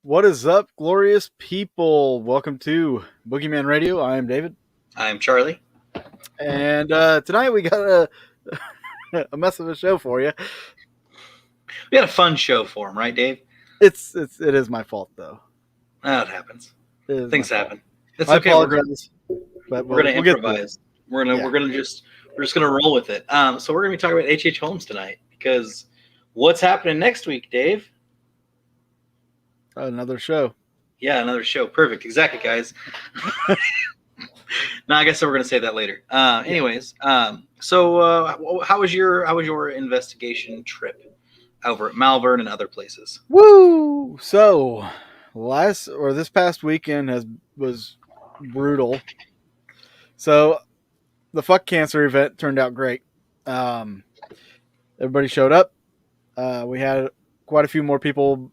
What is up, glorious people? Welcome to Boogeyman Radio. I am David, I'm Charlie. and tonight we got a mess of a show for you. We had a fun show for him, right, Dave? It is my fault though. Oh, it happens. It is Things my fault. happen. It's I okay. apologize, but We're gonna we'll get through it. improvise. We're just gonna roll with it. So we're gonna be talking about H.H. Holmes tonight because what's happening next week, Dave? Another show. Yeah, another show. Perfect. Exactly, guys. No, I guess we're gonna say that later. Anyways, so how was your investigation trip over at Malvern and other places? Woo! So this past weekend was brutal. So the fuck cancer event turned out great. Everybody showed up. We had quite a few more people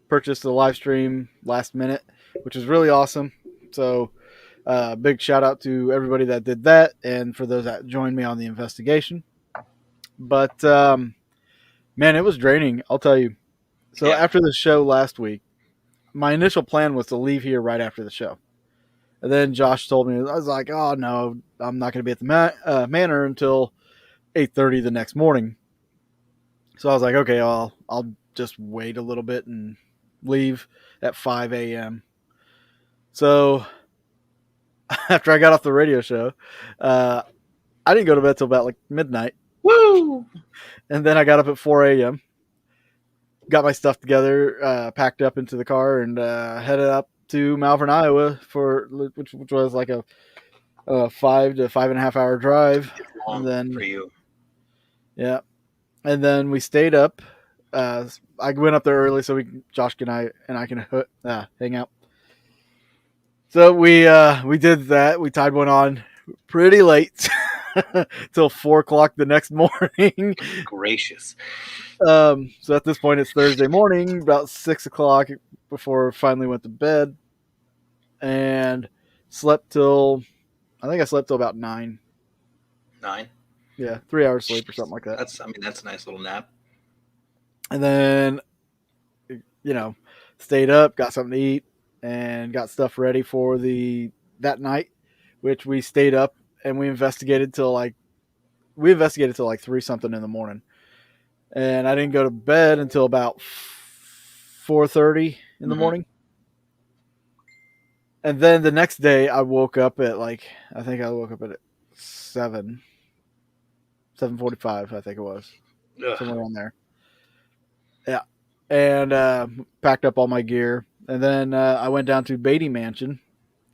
purchase the live stream last minute, which is really awesome. So big shout out to everybody that did that and for those that joined me on the investigation. But man, it was draining, I'll tell you. So after the show last week, my initial plan was to leave here right after the show. And then Josh told me, I was like, oh no, I'm not going to be at the manor until 8:30 the next morning. So I was like, okay, I'll just wait a little bit and leave at 5 a.m. So after I got off the radio show, I didn't go to bed till about like midnight. Woo! And then I got up at 4 a.m., got my stuff together, packed up into the car, and headed up to Malvern, Iowa, which was like a 5 to 5.5 hour drive. Long and then for you. Yeah. And then we stayed up. I went up there early so Josh and I can hang out. So we did that. We tied one on pretty late till 4 o'clock the next morning. Gracious. So at this point it's Thursday morning, about 6 o'clock before I finally went to bed, and slept till about 9. 9. Yeah, 3 hours sleep or something like that. That's a nice little nap. And then, stayed up, got something to eat, and got stuff ready for that night, which we stayed up and we investigated till like 3 something in the morning. And I didn't go to bed until about 4:30 in the morning. And then the next day I woke up at at 7:45, I think it was. Ugh. Somewhere around there. Yeah. And packed up all my gear. And then I went down to Beatty Mansion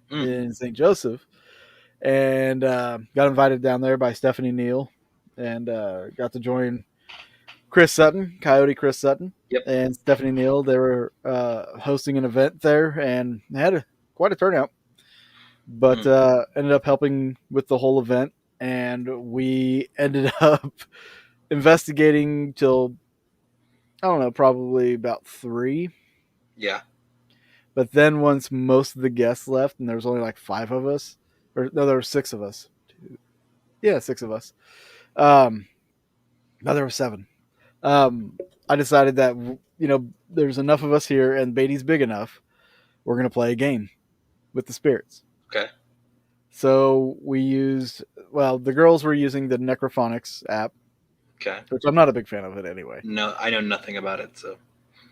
in St. Joseph and got invited down there by Stephanie Neal and got to join Coyote Chris Sutton, and Stephanie Neal. They were hosting an event there and they had quite a turnout, but ended up helping with the whole event. And we ended up investigating till, I don't know, probably about 3. Yeah. But then once most of the guests left, and there was only like 5 of us, or no, there were 6 of us. 6 of us. No, there were 7. I decided that, there's enough of us here and Beatty's big enough. We're going to play a game with the spirits. Okay. So the girls were using the Necrophonics app. Okay. Which I'm not a big fan of it anyway. No, I know nothing about it. So.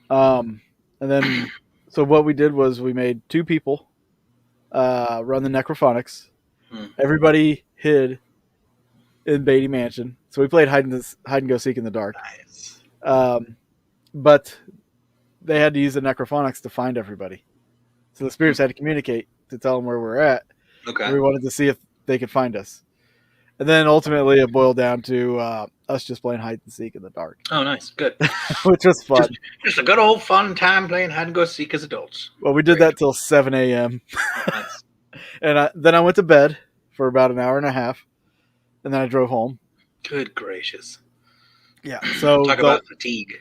And then, so what we did was we made 2 people run the Necrophonics. Everybody hid in Beatty Mansion. So we played hide and go seek in the dark. Nice. But they had to use the Necrophonics to find everybody. So the spirits had to communicate to tell them where we're at. Okay. And we wanted to see if they could find us. And then ultimately it boiled down to us just playing hide and seek in the dark. Oh, nice. Good. Which was fun. Just a good old fun time playing hide and go seek as adults. Well, we did that till 7 a.m. Nice. And then I went to bed for about an hour and a half. And then I drove home. Good gracious. Yeah. So talk about fatigue.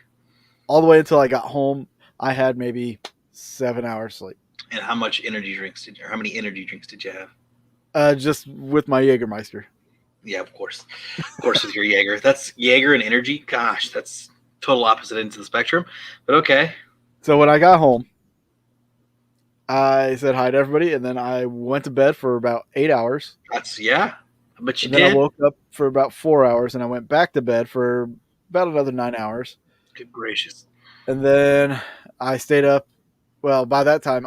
All the way until I got home, I had maybe 7 hours sleep. And how many energy drinks did you have? Just with my Jägermeister. Yeah, of course. Of course, with your Jaeger. That's Jaeger and energy. Gosh, that's total opposite ends of the spectrum. But okay. So when I got home, I said hi to everybody, and then I went to bed for about 8 hours. That's yeah. But you And then I did. woke up for about 4 hours, and I went back to bed for about another 9 hours. Good gracious. And then I stayed up. Well, by that time,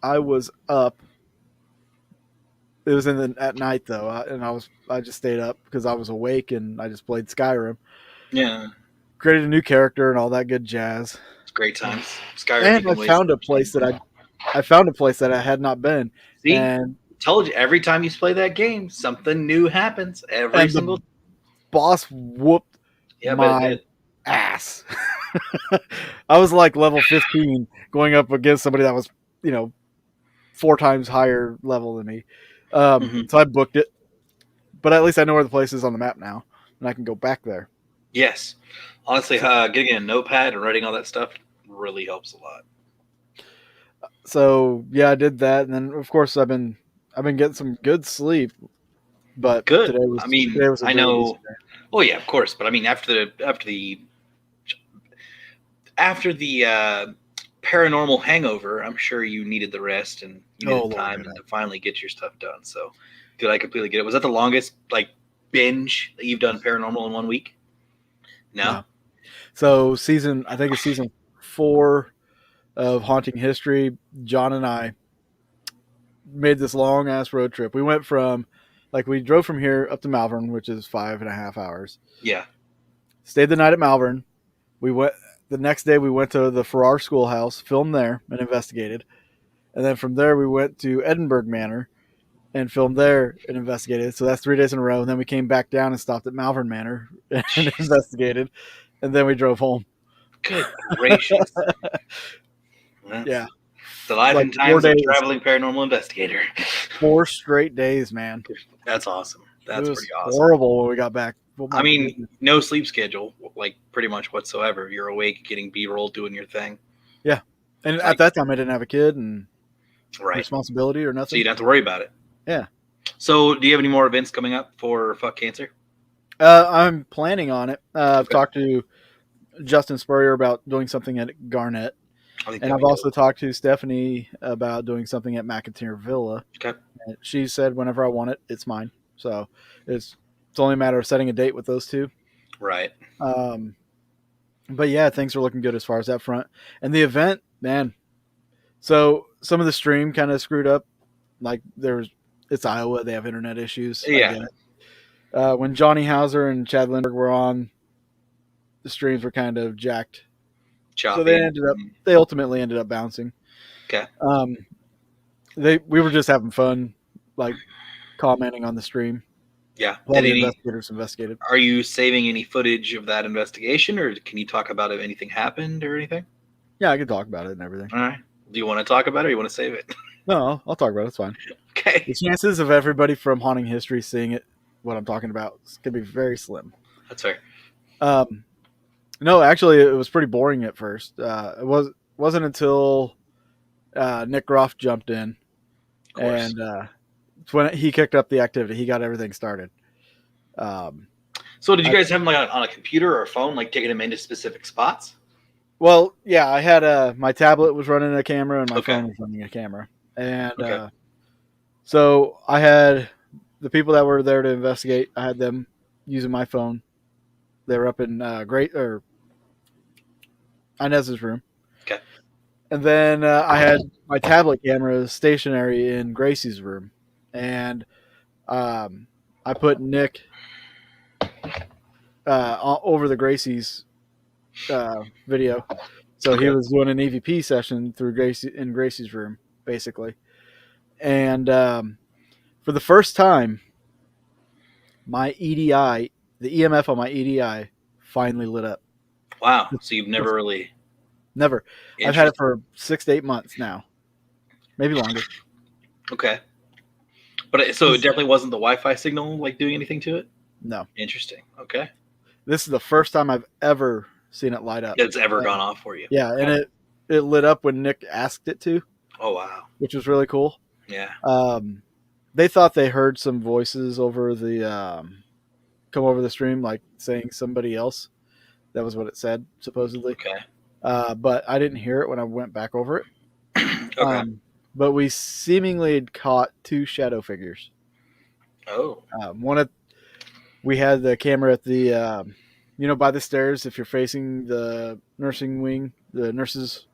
I was up. It was at night though, and I just stayed up because I was awake, and I just played Skyrim, Yeah, created a new character, and all that good jazz. it's great times. Skyrim, you And can waste so much time. I found a place that I had not been, See, and told you every time you play that game, something new happens. Every and single. the boss whooped Yeah, but it my did. ass. I was like level 15 going up against somebody that was, you know, 4 times higher level than me. Hmm. So I booked it, but at least I know where the place is on the map now, and I can go back there. Yes, honestly, So, getting a notepad and writing all that stuff really helps a lot. so yeah, I did that, and then of course I've been getting some good sleep, but Good. I mean, today was a I really decent know. day. Oh yeah, of course. But I mean, after the paranormal hangover, I'm sure you needed the rest and you Oh needed Lord, time did I? to finally get your stuff done. So, good. I completely get it. Was that the longest like binge that you've done paranormal in 1 week? No. No. So I think it's season 4 of Haunting History. John and I made this long ass road trip. We went from we drove from here up to Malvern, which is 5.5 hours. Yeah. Stayed the night at Malvern. We went the next day. We went to the Farrar Schoolhouse, filmed there, and investigated. And then from there, we went to Edinburgh Manor and filmed there and investigated. So that's 3 days in a row. And then we came back down and stopped at Malvern Manor and Jeez. investigated. And then we drove home. Good gracious. Yeah, That's the life like and four times of a days, traveling paranormal investigator. 4 straight days, man. That's awesome. It That's was pretty awesome. horrible when we got back. Oh I my mean, goodness. no sleep schedule, like pretty much whatsoever. You're awake, getting B-roll, doing your thing. Yeah, and at Like, that time, I didn't have a kid and right. responsibility or So you nothing. don't have to worry about it. Yeah. So, do you have any more events coming up for Fuck Cancer? I'm planning on it. I've Okay. talked to Justin Spurrier about doing something at Garnett, I think and that'd I've be also dope. talked to Stephanie about doing something at McIntyre Villa. Okay. And she said whenever I want it, it's mine. So it's only a matter of setting a date with those two. Right. Um, but yeah, things are looking good as far as that front. And the event, man. So some of the stream kind of screwed up. Like it's Iowa, they have internet issues. I Yeah. get it. When Johnny Hauser and Chad Lindbergh were on, the streams were kind of jacked. So Choppy. they ultimately ended up bouncing. Okay. Um, we were just having fun, like commenting on the stream Yeah. while Did the any? investigators investigated. Are you saving any footage of that investigation, or can you talk about if anything happened or anything? Yeah, I could talk about it and everything. All right. Do you want to talk about it, or you want to save it? No, I'll talk about it. It's fine. Okay. The chances of everybody from Haunting History seeing it, what I'm talking about, could be very slim. That's fair. No, actually, it was pretty boring at first. Wasn't until Nick Groff jumped in, Of course. and it's when he kicked up the activity. He got everything started. So, did you I, guys have them like on a computer or a phone, like taking them into specific spots? well, yeah, I had my tablet was running a camera and my Okay. phone was running a camera, and Okay. so I had the people that were there to investigate. I had them using my phone. They were up in Great or Inez's room. Okay. And then I had my tablet camera stationary in Gracie's room, and I put Nick over the Gracie's video, so he Okay. was doing an EVP session through Gracie's room, basically. And for the first time, my EDI, the EMF on my EDI, finally lit up. Wow. So you've never really Never. I've had it for 6 to 8 months now, maybe longer. Okay. But so it definitely wasn't the Wi-Fi signal like doing anything to it. No, Interesting. Okay. this is the first time I've ever seen it light up. It's ever gone off for you. Yeah, and it lit up when Nick asked it to, Oh wow. which was really cool. Yeah. They thought they heard some voices over come over the stream, like saying somebody else. That was what it said supposedly. Okay. But I didn't hear it when I went back over it. Okay. But we seemingly had caught two shadow figures. Oh. One at we had the camera at the by the stairs if you're facing the nursing wing, the nurses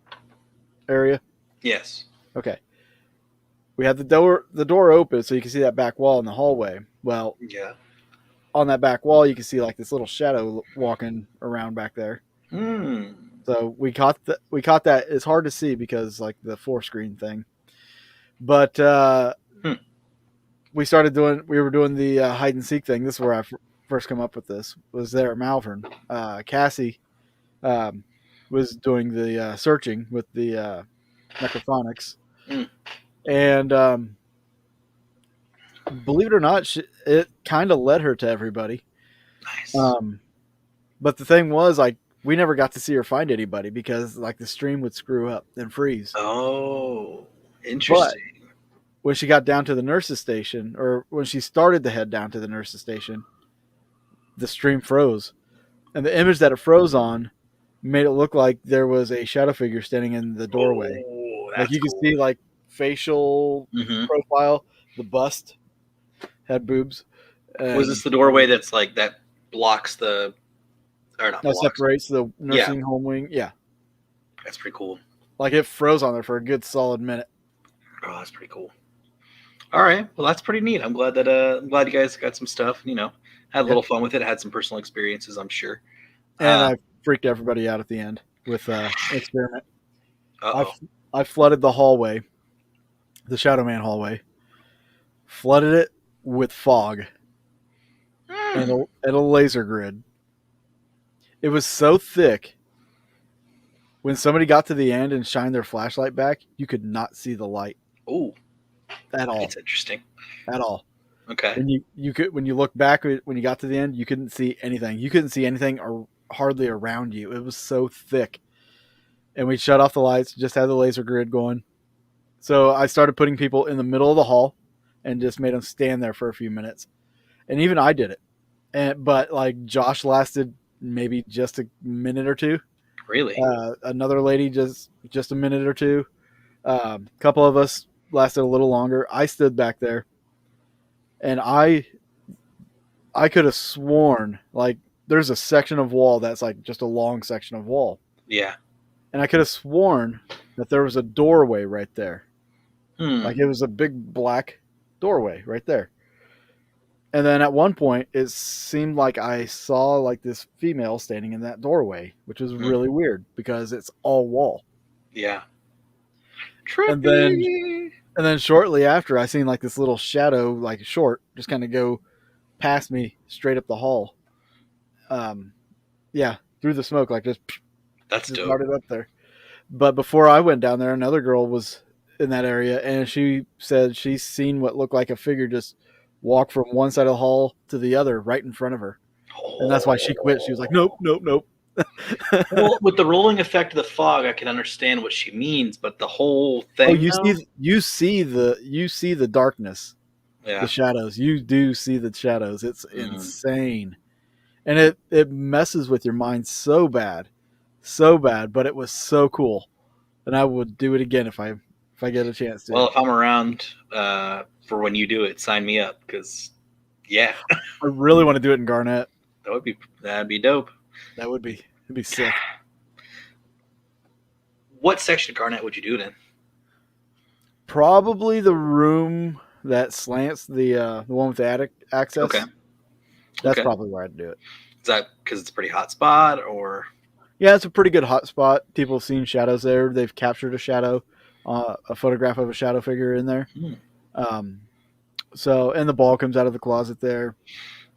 area. Yes. Okay. We had the door open so you can see that back wall in the hallway. Well, Yeah. on that back wall you can see like this little shadow walking around back there. Hmm. So we caught that. It's hard to see because like the four screen thing. But Hmm. we were doing the hide and seek thing. This is where I first come up with this. Was there at Malvern. Cassie um, was doing the searching with the necrophonics, Hmm. and believe it or not, it kind of led her to everybody. Nice. Um, but the thing was, like, we never got to see her find anybody because like the stream would screw up and freeze. Oh, But interesting. when she got down to the nurses station, or when she started to head down to the nurses station, the stream froze, and the image that it froze on made it look like there was a shadow figure standing in the doorway. Oh, Like that's you could cool. see like facial Hmm. profile, the bust had boobs, Was and this the doorway that's like that blocks the or not that blocks? separates the Yeah, nursing home wing. Yeah, that's pretty cool. like it froze on there for a good solid minute. Oh, that's pretty cool. All right, well, that's pretty neat. I'm glad you guys got some stuff. Had a Yeah, little fun with it. Had some personal experiences, I'm sure. and Uh I freaked everybody out at the end with experiment. I oh. I flooded the hallway, the Shadow Man hallway, flooded it with fog and Hmm. a laser grid. It was so thick. When somebody got to the end and shined their flashlight back, you could not see the light Oh, at all. that's interesting. At all. Okay. When you look back when you got to the end, you couldn't see anything. You couldn't see anything or hardly around you. It was so thick. And we shut off the lights, just had the laser grid going. So I started putting people in the middle of the hall and just made them stand there for a few minutes. And even I did it. But like Josh lasted maybe just a minute or two. Really? Another lady just a minute or two. A couple of us lasted a little longer. I stood back there, and I could have sworn like there's a section of wall that's like just a long section of wall, Yeah. and I could have sworn that there was a doorway right there. Hmm. Like it was a big black doorway right there. And then at one point, it seemed like I saw like this female standing in that doorway, which was Hmm. really weird because it's all wall. Yeah. And then Trippy. and then shortly after, I seen like this little shadow, like short, just kind of go past me straight up the hall. Um, yeah, through the smoke, like That's just dope. darted up there. But before I went down there, another girl was in that area, and she said she's seen what looked like a figure just walk from one side of the hall to the other, right in front of her, and that's why she quit. She was like, "Nope, nope, nope." Well, with the rolling effect of the fog, I can understand what she means, but the whole Oh, thing, though, you see the darkness, the yeah. shadows. You do see the shadows. It's Mm. insane, and it messes with your mind so bad. But it was so cool, and I would do it again if I get a chance to. Well, if I'm around for when you do it, sign me up because, yeah, I really want to do it in Garnett. that'd be dope. It'd be sick. What section of Garnet would you do it in? Probably the room that slants, the one with the attic Okay, access. That's okay. probably where I'd do it. Is that because it's a pretty hot spot, or Yeah, it's a pretty good hot spot. People have seen shadows there. They've captured a shadow, a photograph of a shadow figure in there. hmm. Um, and the ball comes out of the closet there.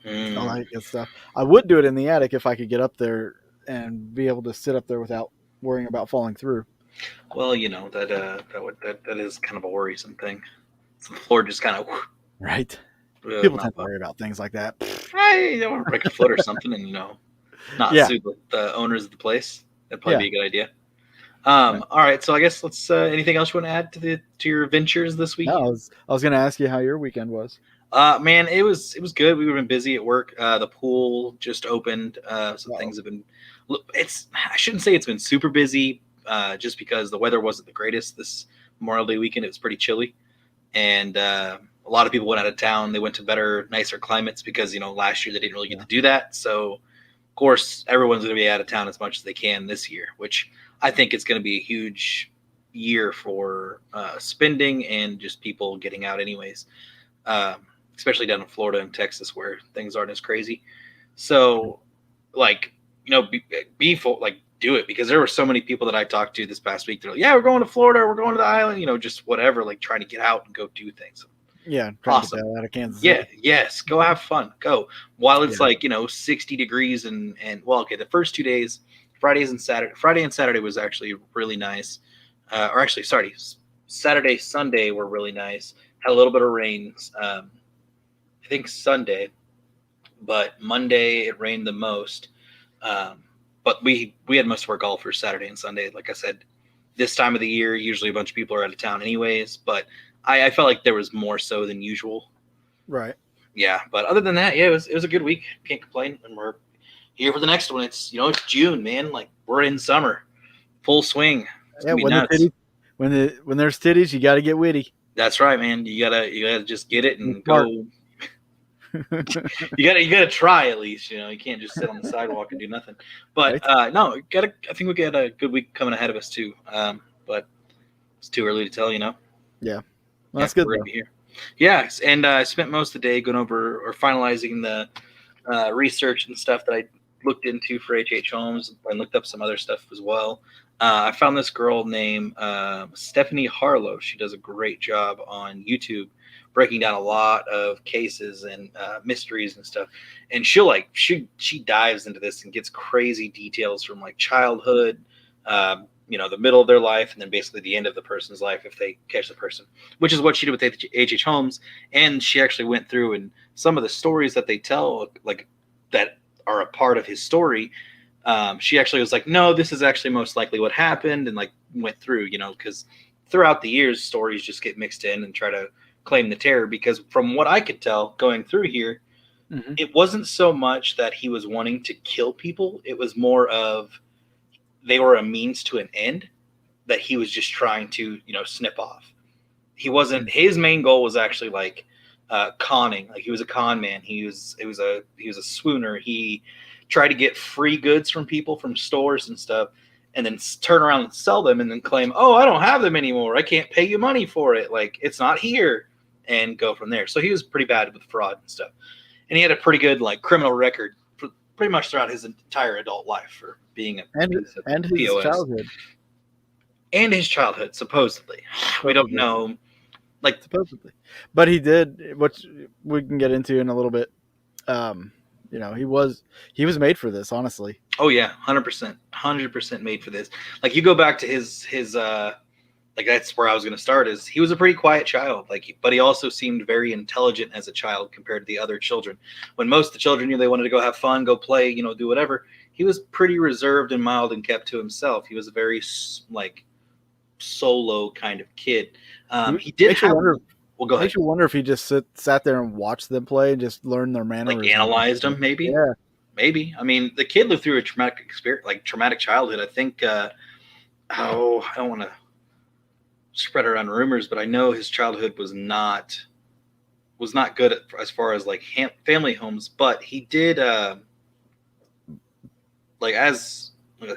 All Hmm. that good stuff. I would do it in the attic if I could get up there and be able to sit up there without worrying about falling through. Well, that is kind of a worrisome thing. So the floor just kind of Right? People not tend to fun. worry about things like that. I don't want to break a foot or something, and not Yeah, sue the owners of the place. That'd probably yeah. be a good idea. Right. All right, so I guess let's. Anything else you want to add to your ventures this No, week? I was going to ask you how your weekend was. Man, it was good. We've been busy at work. The pool just opened, so Uh-oh. things have been. It's I shouldn't say it's been super busy, just because the weather wasn't the greatest this Memorial Day weekend. It was pretty chilly, and a lot of people went out of town. They went to better, nicer climates because last year they didn't really get Yeah. to do that. So of course everyone's going to be out of town as much as they can this year, which I think is going to be a huge year for spending and just people getting out anyways, especially down in Florida and Texas where things aren't as crazy. So like be full, like do it, because there were so many people that I talked to this past week. They're like, yeah, we're going to Florida, we're going to the island, just whatever, like trying to get out and go do things. Yeah, trying to get the Awesome. hell out of Kansas Yeah, City. yes, go have fun. Go. While it's Yeah. like, 60 degrees and well, okay, the first 2 days, Friday and Saturday was actually really nice. Or actually, sorry, Saturday, Sunday were really nice. Had a little bit of rain. I think Sunday, but Monday it rained the most. But we had most of our golfers Saturday and Sunday. Like I said, this time of the year, usually a bunch of people are out of town anyways. But I felt like there was more so than usual. Right. Yeah, but other than that, yeah, it was a good week. Can't complain. And we're here for the next one. It's it's June, man. Like we're in summer, full swing. It's Yeah. gonna be nuts. When there's titties, you got to get witty. That's right, man. You gotta just get it and Smart. go. You gotta try at least. You can't just sit on the sidewalk and do nothing. But Right? no, gotta. I think we got a good week coming ahead of us too. But it's too early to tell. Yeah. Well, Yeah, that's good we're gonna though. be here. Yeah, and I spent most of the day going over or finalizing the research and stuff that I looked into for H. Holmes, and looked up some other stuff as well. I found this girl named Stephanie Harlow. She does a great job on YouTube breaking down a lot of cases and mysteries and stuff. And she dives into this and gets crazy details from like childhood, the middle of their life, and then basically the end of the person's life if they catch the person, which is what she did with H. Holmes. And she actually went through, and some of the stories that they tell, like that are a part of his story, she actually was like, no, this is actually most likely what happened, and like went through, because throughout the years stories just get mixed in and try to claim the terror. Because from what I could tell going through here, Mm-hmm. it wasn't so much that he was wanting to kill people, it was more of they were a means to an end that he was just trying to snip off. He wasn't, his main goal was actually like conning. Like he was a con man. He was a swooner. He tried to get free goods from people from stores and stuff, and then turn around and sell them, and then claim, oh, I don't have them anymore, I can't pay you money for it, like it's not here, and go from there. So he was pretty bad with fraud and stuff, and he had a pretty good like criminal record for pretty much throughout his entire adult life for being a piece of and his POS. childhood. And his childhood, supposedly. We don't know. Like Supposedly, but he did, which we can get into in a little bit. He was made for this, honestly. oh yeah, 100% made for this. Like you go back to his like that's where I was going to start. Is he was a pretty quiet child, like, but he also seemed very intelligent as a child compared to the other children. When most of the children knew they wanted to go have fun, go play, do whatever, he was pretty reserved and mild and kept to himself. He was a very like solo kind of kid. He did have. Well, go ahead. Makes you wonder if he just sat there and watched them play and just learned their mannerisms. Like analyzed them, maybe. Yeah, maybe. I mean, the kid lived through a traumatic experience, like traumatic childhood. I think. I don't want to spread around rumors, but I know his childhood was not good as far as like family homes. But he did. Let's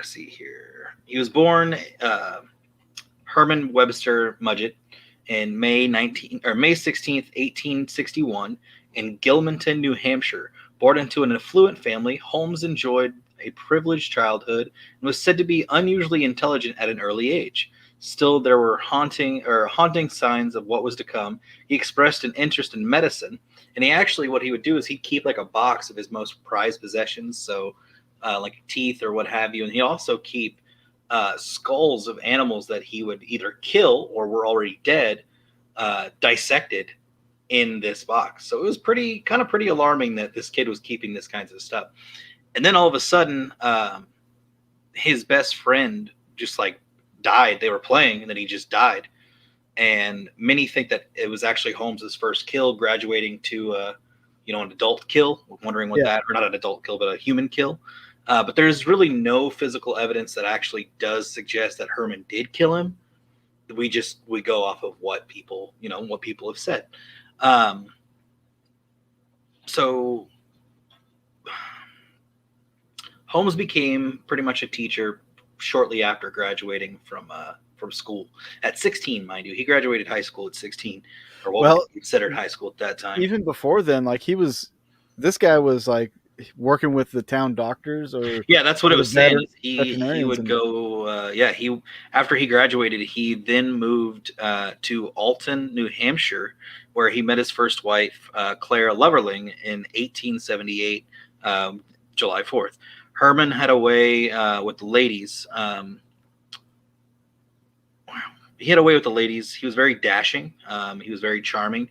see here. He was born Herman Webster Mudgett in May 16th, 1861, in Gilmanton, New Hampshire. Born into an affluent family, Holmes enjoyed a privileged childhood and was said to be unusually intelligent at an early age. Still, there were haunting signs of what was to come. He expressed an interest in medicine, and what he would do is he'd keep like a box of his most prized possessions, so like teeth or what have you, and he'd also keep skulls of animals that he would either kill or were already dead, dissected in this box. So it was pretty alarming that this kid was keeping this kinds of stuff. And then all of a sudden, his best friend just like died. They were playing, and then he just died. And many think that it was actually Holmes's first kill, graduating to an adult kill. Wondering what that, or not an adult kill, but a human kill. But there's really no physical evidence that actually does suggest that Herman did kill him. we go off of what people have said. Um, so Holmes became pretty much a teacher shortly after graduating from school at 16, mind you. He graduated high school at 16, or what would Well, be considered high school at that time. even before then, like this guy was like working with the town doctors Yeah, that's what it or the was saying. Is he veterinarians, would and go. He after he graduated, he then moved to Alton, New Hampshire, where he met his first wife, Clara Loverling, in 1878, July 4th. Herman had a way with the ladies. He had a way with the ladies. He was very dashing. He was very charming,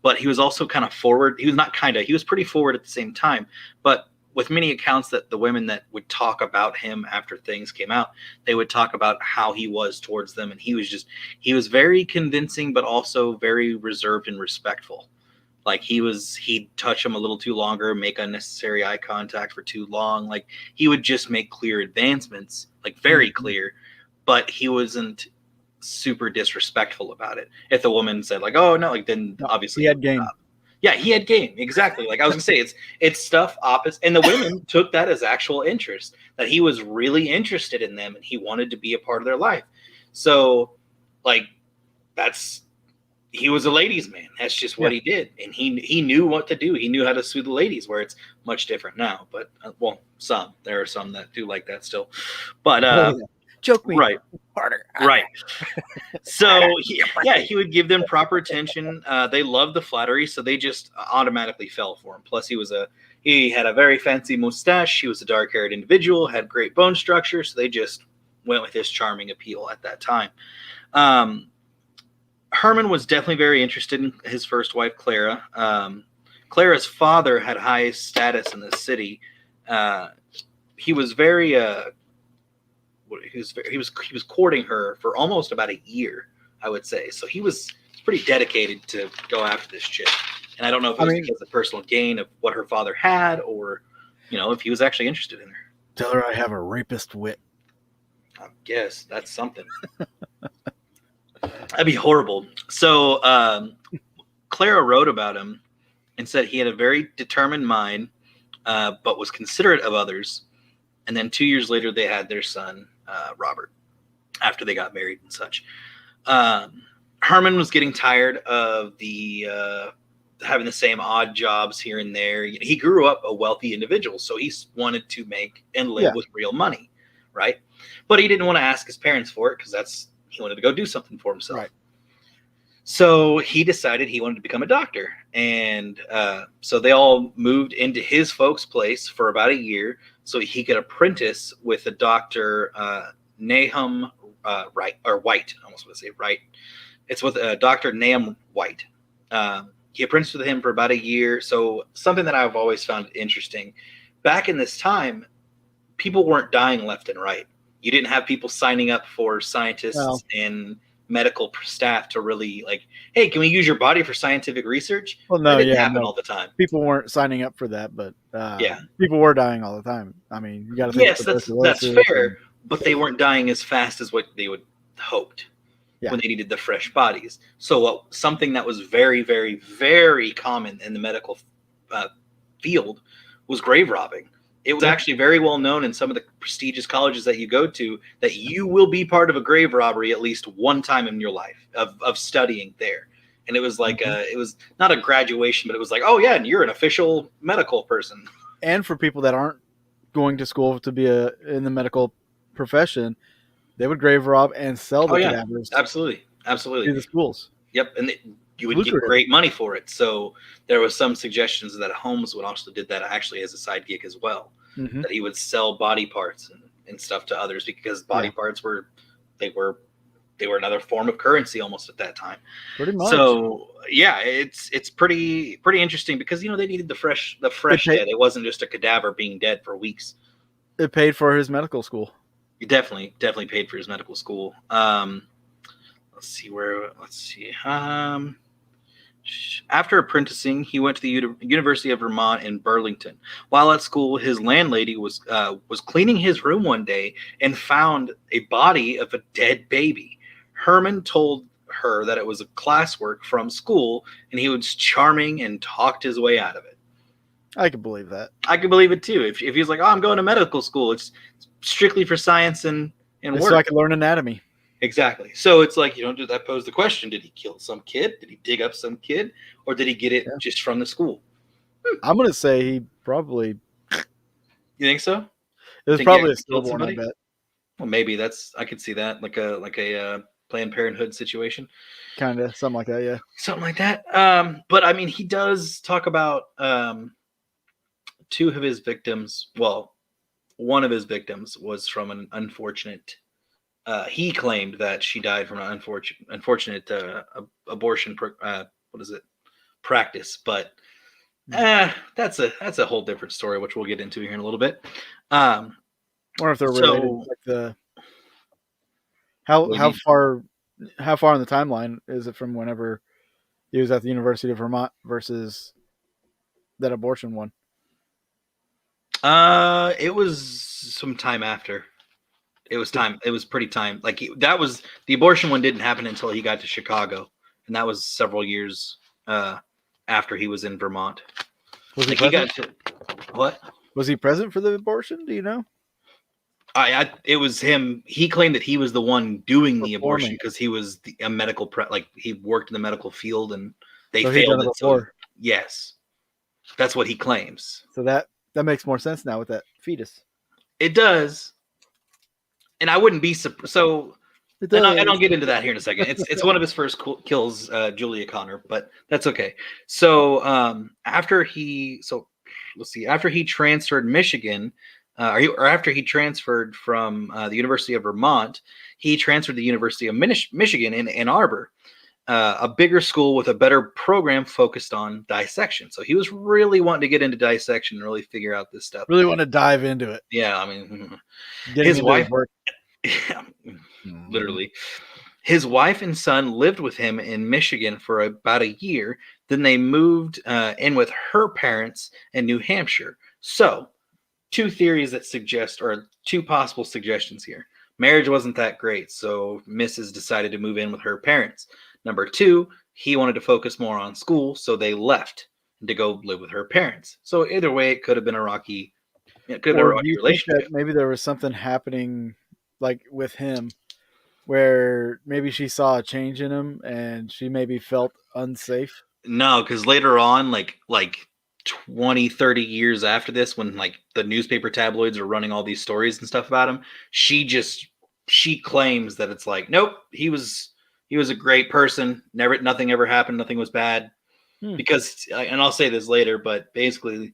but he was also kind of forward. He was not kind of. He was pretty forward at the same time. But with many accounts that the women that would talk about him after things came out, they would talk about how he was towards them, and he was very convincing, but also very reserved and respectful. Like he'd touch him a little too longer, make unnecessary eye contact for too long. Like he would just make clear advancements, like very clear, but he wasn't super disrespectful about it. If the woman said like, "Oh no," like then no, obviously he had game. yeah, he had game. Exactly. Like I was gonna say, it's stuff opposite, and the women took that as actual interest. That he was really interested in them, and he wanted to be a part of their life. So, like, he was a ladies' man. That's just what he did, and he knew what to do. He knew how to soothe the ladies, where it's much different now. But well, there are some that do like that still. But Joke me right, harder. right. So he would give them proper attention. They loved the flattery, so they just automatically fell for him. Plus, he had a very fancy mustache. He was a dark-haired individual, had great bone structure, so they just went with his charming appeal at that time. Herman was definitely very interested in his first wife, Clara. Clara's father had high status in the city. He was very he was courting her for almost about a year, I would say. So he was pretty dedicated to go after this chick. And I don't know if it was because of personal gain of what her father had, or if he was actually interested in her. Tell her I have a rapist wit. I guess that's something. That'd be horrible. So Clara wrote about him and said he had a very determined mind, but was considerate of others. And then 2 years later, they had their son, Robert, after they got married and such. Herman was getting tired of having the same odd jobs here and there. He grew up a wealthy individual, so he wanted to make and live with real money, right? But he didn't want to ask his parents for it because he wanted to go do something for himself. Right. So he decided he wanted to become a doctor. And so they all moved into his folks' place for about a year so he could apprentice with a Dr. Nahum White. I almost want to say Wright. It's with Dr. Nahum White. He apprenticed with him for about a year. So something that I've always found interesting, back in this time, people weren't dying left and right. You didn't have people signing up for scientists and medical staff to really like, hey, can we use your body for scientific research? Well, no, that didn't happen all the time. People weren't signing up for that, but people were dying all the time. I mean, you got to think. Yes, that's fair, but they weren't dying as fast as what they would hoped when they needed the fresh bodies. So something that was very, very, very common in the medical field was grave robbing. It was actually very well known in some of the prestigious colleges that you go to that you will be part of a grave robbery at least one time in your life of studying there. And it was like it was not a graduation, but it was like, oh yeah, and you're an official medical person. And for people that aren't going to school to be in the medical profession, they would grave rob and sell the cadavers. Absolutely to the schools. Yep, and you would get great money for it. So there was some suggestions that Holmes would also did that actually as a side gig as well. Mm-hmm. That he would sell body parts and stuff to others because body parts were another form of currency almost at that time. Pretty much. So it's pretty interesting because they needed the fresh dead. It wasn't just a cadaver being dead for weeks. It paid for his medical school. It definitely paid for his medical school. Let's see. After apprenticing, he went to the University of Vermont in Burlington. While at school, his landlady was cleaning his room one day and found a body of a dead baby. Herman told her that it was a classwork from school, and he was charming and talked his way out of it. I could believe that. I could believe it too. If he's like, "Oh, I'm going to medical school. It's strictly for science and Just so I work." could learn anatomy. Exactly. So it's like, does that pose the question? Did he kill some kid? Did he dig up some kid? Or did he get it Yeah. just from the school? I'm gonna say he probably. You think so? It was Think he probably a actually killed stillborn. I somebody? bet. Well, maybe I could see that, like a Planned Parenthood situation, Kind of something like that. Yeah. something like that. But I mean, he does talk about two of his victims. Well, one of his victims was from an unfortunate. He claimed that she died from an unfortunate abortion. What is it? Practice, but that's a whole different story, which we'll get into here in a little bit. I wonder if they're related. So Like the what do you how mean? far in the timeline is it from whenever he was at the University of Vermont versus that abortion one? It was some time after. It was time. It was pretty time. Like that was the abortion one didn't happen until he got to Chicago, and that was several years after he was in Vermont. Was he Like he present? got to what? Was he present for the abortion? Do you know? It was him. He claimed that he was the one doing the abortion Performing. because he was a medical like he worked in the medical field and they So he'd done failed it it. So before. yes, that's what he claims. So that makes more sense now with that fetus. It does, and I wouldn't be so. It And does. I'll get into that here in a second. It's one of his first kills, Julia Connor, but that's okay. So let's see. After he transferred Michigan, or after he transferred from the University of Vermont, he transferred to the University of Michigan in Ann Arbor, a bigger school with a better program focused on dissection. So he was really wanting to get into dissection and really figure out this stuff. Really want to dive into it. Yeah, I mean, Getting his into wife. his work. Yeah, literally. His wife and son lived with him in Michigan for about a year. Then they moved in with her parents in New Hampshire. So, two theories that suggest, or two possible suggestions here. Marriage wasn't that great, so Mrs. decided to move in with her parents. Number two, he wanted to focus more on school, so they left to go live with her parents. So either way, it could have been a rocky, Or do you think that relationship. maybe there was something happening, like with him, where maybe she saw a change in him and she maybe felt unsafe? No, because later on, like 20, 30 years after this, when like the newspaper tabloids are running all these stories and stuff about him, she claims that it's like, nope, he was a great person. Nothing ever happened. Nothing was bad. Because, and I'll say this later, but basically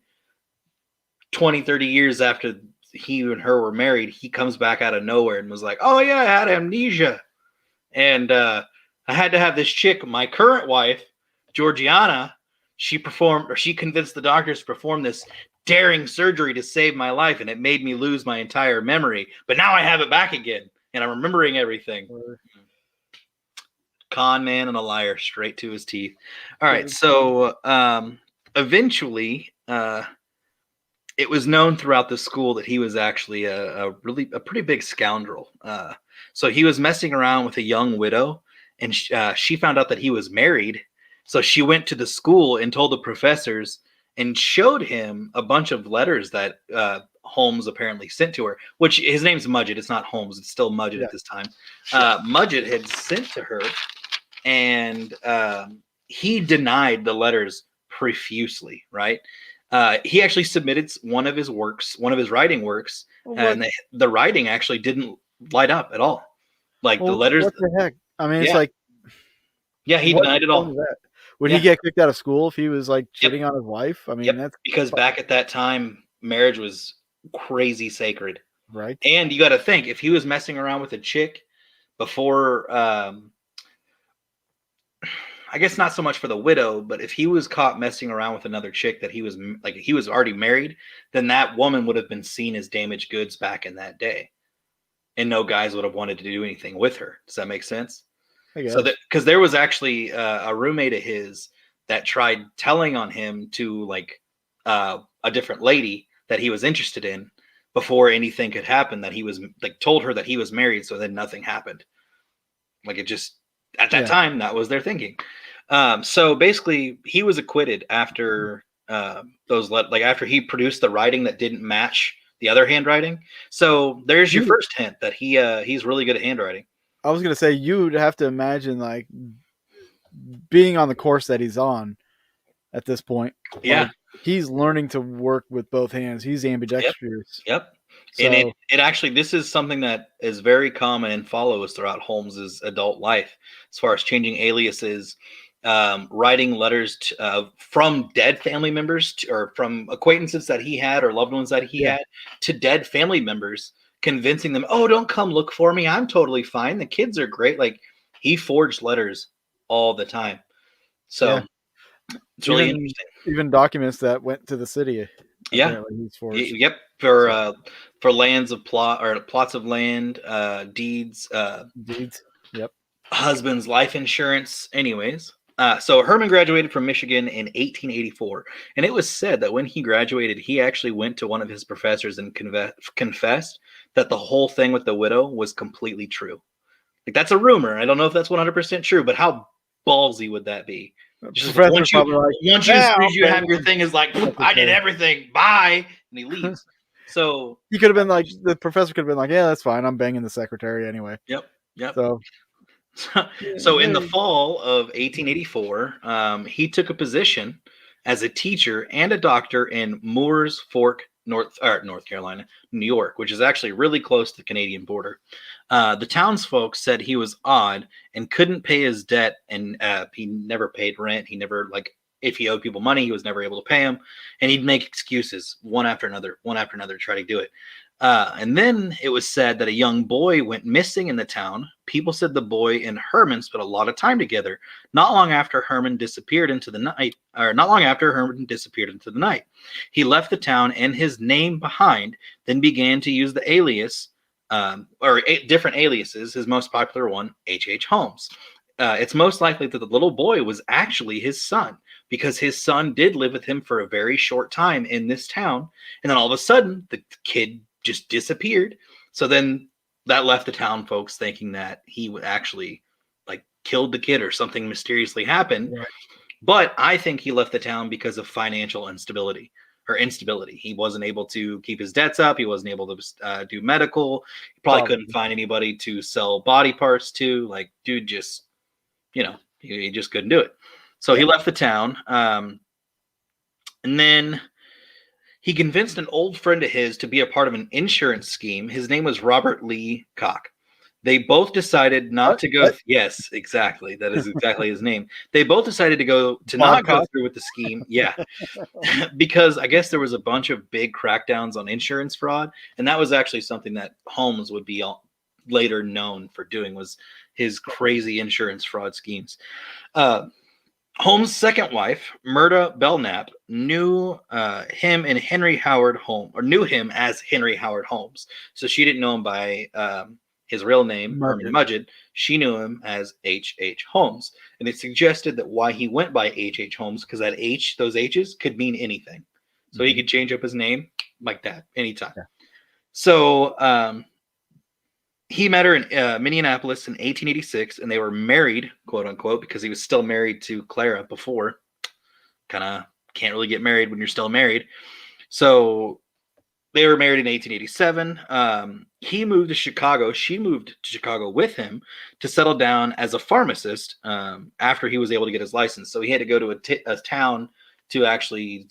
20, 30 years after he and her were married, he comes back out of nowhere and was like, oh yeah, I had amnesia. And I had to have this chick, my current wife, Georgiana, she convinced the doctors to perform this daring surgery to save my life, and it made me lose my entire memory. But now I have it back again, and I'm remembering everything. Con man and a liar, straight to his teeth. All right, so eventually, it was known throughout the school that he was actually a pretty big scoundrel. So he was messing around with a young widow, and she found out that he was married. So she went to the school and told the professors and showed him a bunch of letters that Holmes apparently sent to her, which his name's Mudgett. It's not Holmes. It's still Mudgett at this time. Mudgett had sent to her, and he denied the letters profusely, right? He actually submitted one of his writing works, and the writing actually didn't light up at all. Like the letters. What the heck? I mean, it's Yeah. like, Yeah, he denied it all. Would he get kicked out of school if he was like cheating Yep. on his wife? I mean, that's because back at that time, marriage was crazy sacred. right. And you got to think, if he was messing around with a chick before, I guess not so much for the widow, but if he was caught messing around with another chick that he was already married, then that woman would have been seen as damaged goods back in that day, and no guys would have wanted to do anything with her. Does that make sense? So that, because there was actually a roommate of his that tried telling on him to like a different lady that he was interested in before anything could happen, that he was like told her that he was married, so then nothing happened. Like it just at that Yeah. time that was their thinking. So basically, he was acquitted after after he produced the writing that didn't match the other handwriting. So there's your You, first hint that he's really good at handwriting. I was gonna say you'd have to imagine like being on the course that he's on at this point. Yeah. Like he's learning to work with both hands. He's Yep. ambidextrous. Yep. And So it actually this is something that is very common and follows throughout Holmes's adult life, as far as changing aliases, writing letters from dead family members or from acquaintances that he had or loved ones that he yeah, had to dead family members, convincing them, "Oh, don't come look for me. I'm totally fine. The kids are great." Like he forged letters all the time. yeah. So it's really Even interesting. even documents that went to the city Yeah. apparently he's forged. Yep, So for lands of plot or plots of land, deeds, deeds. Yep. husband's life insurance. Anyways, so Herman graduated from Michigan in 1884, and it was said that when he graduated, he actually went to one of his professors and confessed that the whole thing with the widow was completely true. Like that's a rumor. I don't know if that's 100% true, but how ballsy would that be? Just like, Professor's probably like, once you as yeah, soon I'll as you bang have your him. thing is like, I did everything. Bye, and he leaves. So He could have been like the professor could have been like, yeah, that's fine. I'm banging the secretary anyway. yep, yep. So So in the hey, fall of 1884, he took a position as a teacher and a doctor in Moores Fork, North Carolina, New York, which is actually really close to the Canadian border. The townsfolk said he was odd and couldn't pay his debt, and he never paid rent. He never if he owed people money, he was never able to pay them, and he'd make excuses one after another, to try to do it. And then it was said that a young boy went missing in the town. People said the boy and Herman spent a lot of time together. Not long after Herman disappeared into the night, he left the town and his name behind, then began to use the alias, different aliases. His most popular one, H. Holmes. It's most likely that the little boy was actually his son, because his son did live with him for a very short time in this town. And then all of a sudden, the kid just disappeared. So then that left the town folks thinking that he would actually killed the kid or something mysteriously happened. right, But I think he left the town because of financial instability. He wasn't able to keep his debts up. He wasn't able to do medical. He probably couldn't find anybody to sell body parts to. Like, dude, just he just couldn't do it. So he left the town. And then he convinced an old friend of his to be a part of an insurance scheme. His name was Robert Lee Koch. They both decided not to go. What? Yes, exactly. That is exactly his name. They both decided to Bob not go Cox? through with the scheme. Yeah, because I guess there was a bunch of big crackdowns on insurance fraud, and that was actually something that Holmes would be later known for doing, was his crazy insurance fraud schemes. Holmes' second wife, Myrta Belknap, knew him and Henry Howard Holmes, or knew him as Henry Howard Holmes. So she didn't know him by his real name, Herman Mudgett. She knew him as H. Holmes. And it suggested that why he went by H. Holmes, because that H, those H's could mean anything. So he could change up his name like that anytime. Yeah. So he met her in Minneapolis in 1886, and they were married, quote unquote, because he was still married to Clara before. Kind of can't really get married when you're still married. So they were married in 1887. He moved to Chicago. She moved to Chicago with him to settle down as a pharmacist after he was able to get his license. So he had to go to a town to actually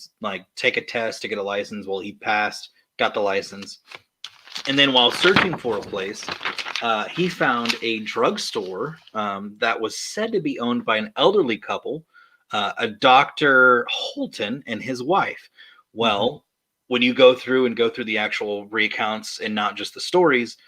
take a test to get a license. Well, he passed, got the license. And then while searching for a place, he found a drugstore that was said to be owned by an elderly couple, a Dr. Holton and his wife. Well, when you go through the actual recounts and not just the stories,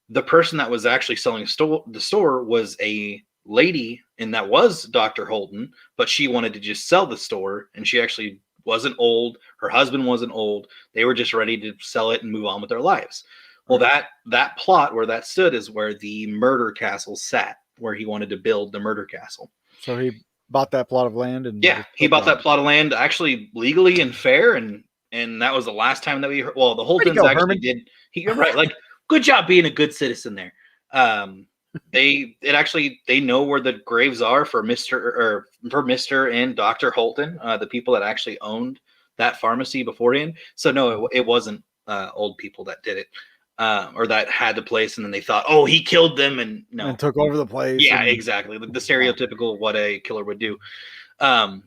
the person that was actually selling the store was a lady, and that was Dr. Holton, but she wanted to just sell the store, and she actually wasn't old. Her husband wasn't old. They were just ready to sell it and move on with their lives. Well, that plot where that stood is where the murder castle sat, where he wanted to build the murder castle. So he bought that plot of land, and he bought that plot of land actually legally and fair, and that was the last time that we heard. Well, the Holtons actually did. You're right. Good job being a good citizen there. They know where the graves are for Mr. and Dr. Holton, the people that actually owned that pharmacy beforehand. So no, it wasn't old people that did it, or that had the place, and then they thought, oh, he killed them, and no, and took over the place. yeah, And exactly, the stereotypical what a killer would do. Um,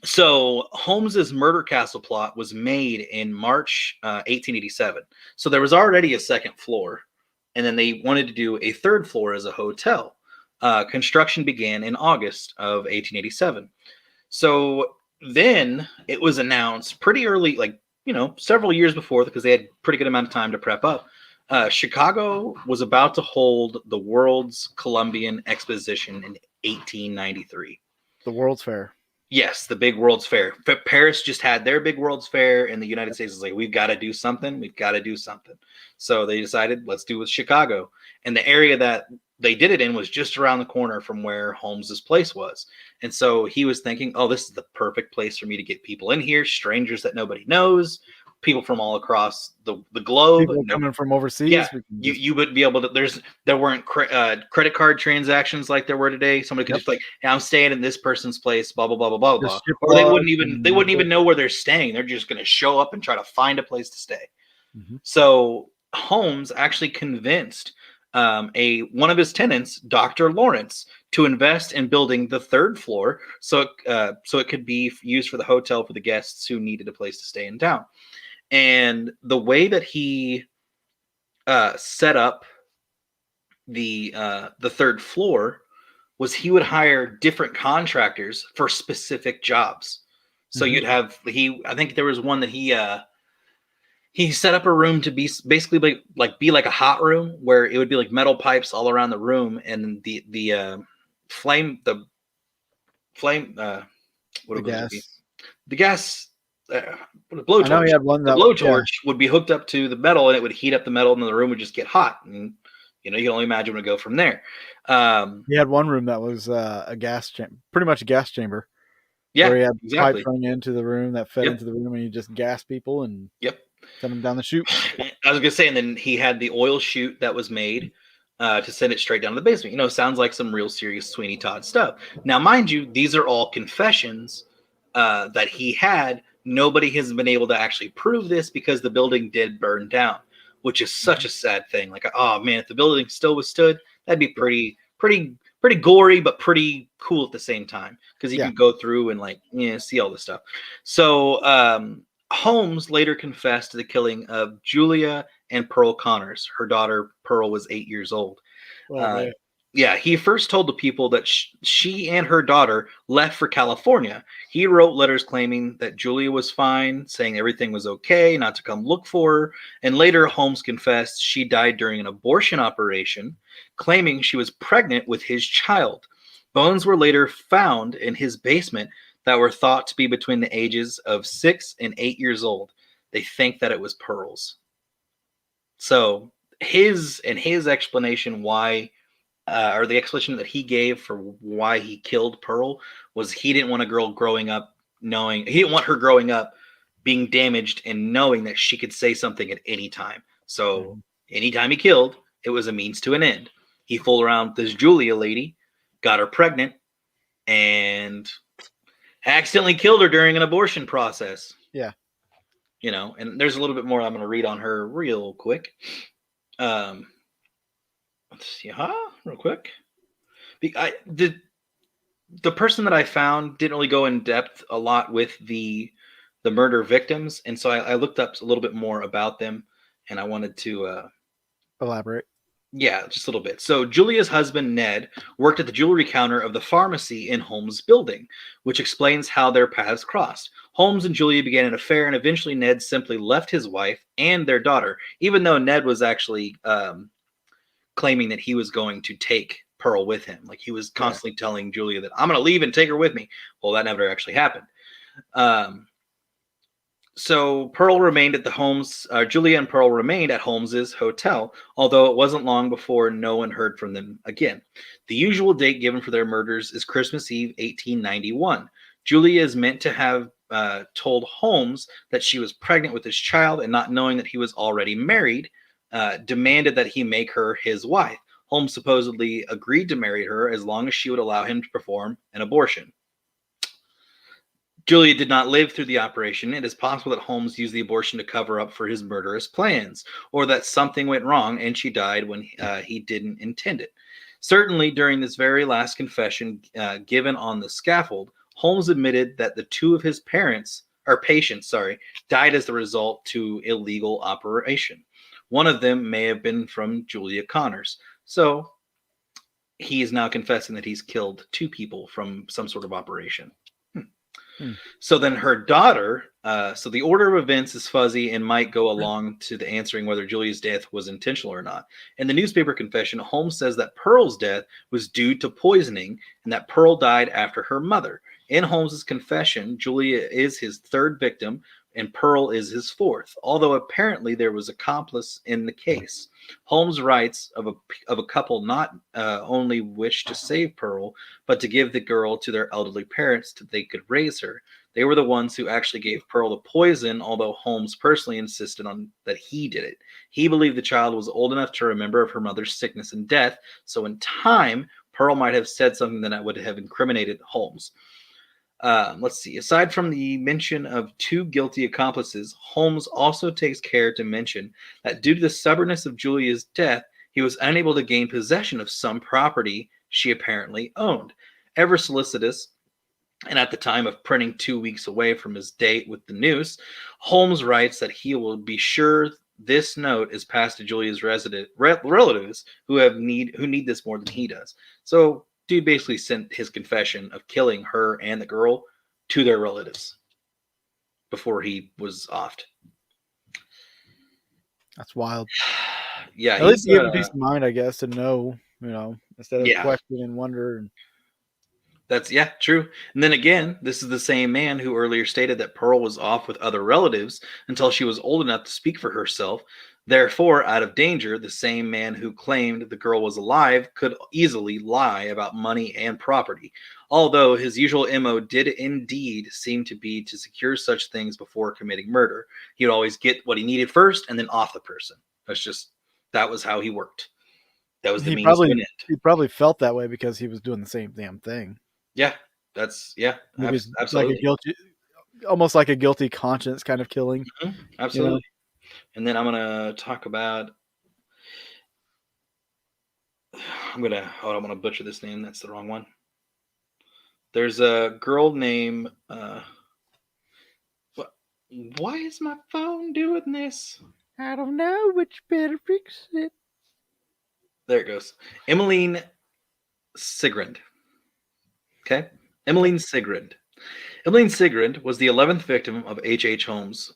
so Holmes's murder castle plot was made in March 1887. So there was already a second floor, and then they wanted to do a third floor as a hotel. Construction began in August of 1887. So then it was announced pretty early, like several years before, because they had pretty good amount of time to prep up. Chicago was about to hold the World's Columbian Exposition in 1893. the World's Fair. Yes, the big World's Fair. Paris just had their big World's Fair, and the United States was like, we've got to do something. We've got to do something. So they decided, let's do it with Chicago. And the area that they did it in was just around the corner from where Holmes's place was. And so he was thinking, oh, this is the perfect place for me to get people in here, strangers that nobody knows, people from all across the globe. People coming from overseas. Yeah, you would be able to. There weren't credit card transactions like there were today. Somebody could just like, hey, I'm staying in this person's place, blah blah blah blah blah blah. Or they wouldn't even know where they're staying. They're just going to show up and try to find a place to stay. Mm-hmm. So Holmes actually convinced one of his tenants, Dr. Lawrence, to invest in building the third floor, so it could be used for the hotel for the guests who needed a place to stay in town. And the way that he set up the third floor was he would hire different contractors for specific jobs. So you'd have I think there was one that he set up a room to be basically be like a hot room, where it would be like metal pipes all around the room, and the flame what the gas. gas. The gas. The blowtorch. I know he had one that the blowtorch would be hooked up to the metal, and it would heat up the metal, and then the room would just get hot. And you can only imagine where to go from there. He had one room that was a gas chamber, pretty much a gas chamber. Yeah, where he had pipes running into the room that fed into the room, and he just gas people and send them down the chute. I was gonna say, and then he had the oil chute that was made to send it straight down to the basement. Sounds like some real serious Sweeney Todd stuff. Now, mind you, these are all confessions that he had. Nobody has been able to actually prove this because the building did burn down, which is such a sad thing. Like, oh man, if the building still withstood, that'd be pretty gory, but pretty cool at the same time, because you can go through and see all this stuff. So Holmes later confessed to the killing of Julia and Pearl Connors. Her daughter Pearl was 8 years old. He first told the people that she and her daughter left for California. He wrote letters claiming that Julia was fine, saying everything was okay, not to come look for her. And later, Holmes confessed she died during an abortion operation, claiming she was pregnant with his child. Bones were later found in his basement that were thought to be between the ages of 6 and 8 years old. They think that it was Pearl's. So his explanation why, or the explanation that he gave for why he killed Pearl, was he didn't want a girl growing up he didn't want her growing up being damaged and knowing that she could say something at any time. So anytime he killed, it was a means to an end. He fooled around with this Julia lady, got her pregnant, and accidentally killed her during an abortion process. Yeah. And there's a little bit more I'm going to read on her real quick. Let's see, real quick. The person that I found didn't really go in depth a lot with the murder victims, and so I looked up a little bit more about them, and I wanted to elaborate. Yeah, just a little bit. So Julia's husband, Ned, worked at the jewelry counter of the pharmacy in Holmes' building, which explains how their paths crossed. Holmes and Julia began an affair, and eventually Ned simply left his wife and their daughter, even though Ned was actually claiming that he was going to take Pearl with him. Like, he was constantly telling Julia that, I'm going to leave and take her with me. Well, that never actually happened. So Pearl remained at the Holmes, Julia and Pearl remained at Holmes's hotel, although it wasn't long before no one heard from them again. The usual date given for their murders is Christmas Eve, 1891. Julia is meant to have told Holmes that she was pregnant with his child, and not knowing that he was already married, demanded that he make her his wife. Holmes supposedly agreed to marry her as long as she would allow him to perform an abortion. Julia did not live through the operation. It is possible that Holmes used the abortion to cover up for his murderous plans, or that something went wrong and she died when he didn't intend it. Certainly, during this very last confession given on the scaffold, Holmes admitted that the two of his patients, died as the result to illegal operation. One of them may have been from Julia Connors. So he is now confessing that he's killed two people from some sort of operation. Hmm. So then her daughter, so the order of events is fuzzy and might go along to the answering whether Julia's death was intentional or not. In the newspaper confession, Holmes says that Pearl's death was due to poisoning and that Pearl died after her mother. In Holmes's confession, Julia is his third victim and Pearl is his fourth, although apparently there was accomplice in the case. Holmes writes of a couple not only wished to save Pearl, but to give the girl to their elderly parents so they could raise her. They were the ones who actually gave Pearl the poison, although Holmes personally insisted on that he did it. He believed the child was old enough to remember of her mother's sickness and death, so in time, Pearl might have said something that would have incriminated Holmes. Let's see. Aside from the mention of two guilty accomplices, Holmes also takes care to mention that due to the stubbornness of Julia's death, he was unable to gain possession of some property she apparently owned. Ever solicitous, and at the time of printing 2 weeks away from his date with the noose, Holmes writes that he will be sure this note is passed to Julia's relatives who need this more than he does. So dude basically sent his confession of killing her and the girl to their relatives before he was offed. That's wild. Yeah, At least he's he gave him peace of mind, I guess, to know, instead of yeah, question and wonder. And that's true. And then again, this is the same man who earlier stated that Pearl was off with other relatives until she was old enough to speak for herself. Therefore, out of danger, the same man who claimed the girl was alive could easily lie about money and property. Although his usual MO did indeed seem to be to secure such things before committing murder. He would always get what he needed first and then off the person. That was how he worked. That was the he means to probably an end. he probably felt that way because he was doing the same damn thing. Yeah, Maybe it's like absolutely. almost like a guilty conscience kind of killing. Absolutely. And then I'm gonna talk about. I don't want to butcher this name. That's the wrong one. There's a girl named. What? Why is my phone doing this? I don't know, but you better fix it. There it goes. Emmeline Sigrand. Okay, Emmeline Sigrand. Emmeline Sigrand was the 11th victim of H. Holmes'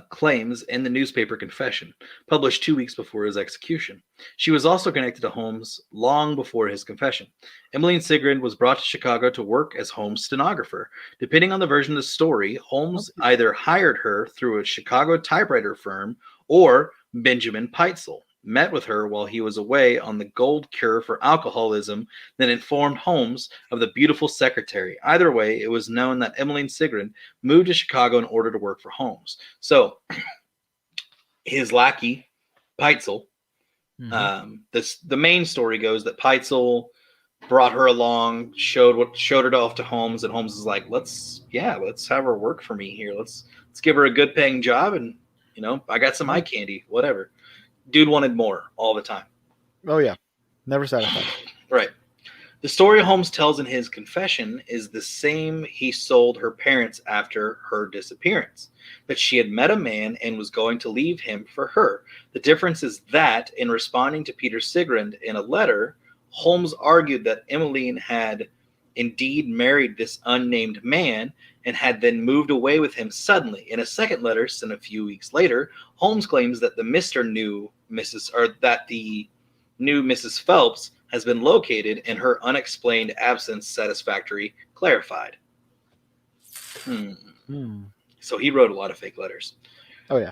claims in the newspaper confession, published 2 weeks before his execution. She was also connected to Holmes long before his confession. Emmeline Sigrand was brought to Chicago to work as Holmes' stenographer. Depending on the version of the story, Holmes either hired her through a Chicago typewriter firm or Benjamin Peitzel met with her while he was away on the gold cure for alcoholism, then informed Holmes of the beautiful secretary. Either way, it was known that Emmeline Sigrand moved to Chicago in order to work for Holmes. So his lackey, Peitzel, the main story goes that Peitzel brought her along, showed her off to Holmes, and Holmes is like, let's have her work for me here. Let's give her a good paying job, and I got some eye candy, whatever. Dude wanted more all the time. Oh yeah, never satisfied. Right. The story Holmes tells in his confession is the same he sold her parents after her disappearance, that she had met a man and was going to leave him for her. The difference is that, in responding to Peter Sigrand in a letter, Holmes argued that Emmeline had indeed married this unnamed man and had then moved away with him suddenly. In a second letter sent a few weeks later, Holmes claims that the new Mrs. Phelps has been located and her unexplained absence satisfactorily clarified. So he wrote a lot of fake letters. Oh yeah.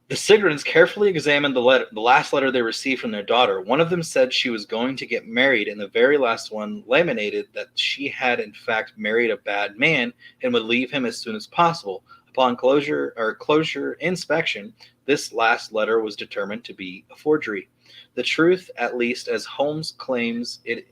The Sigrands carefully examined the last letter they received from their daughter. One of them said she was going to get married, and the very last one laminated that she had in fact married a bad man and would leave him as soon as possible. Upon closure inspection, this last letter was determined to be a forgery. The truth, at least as Holmes claims it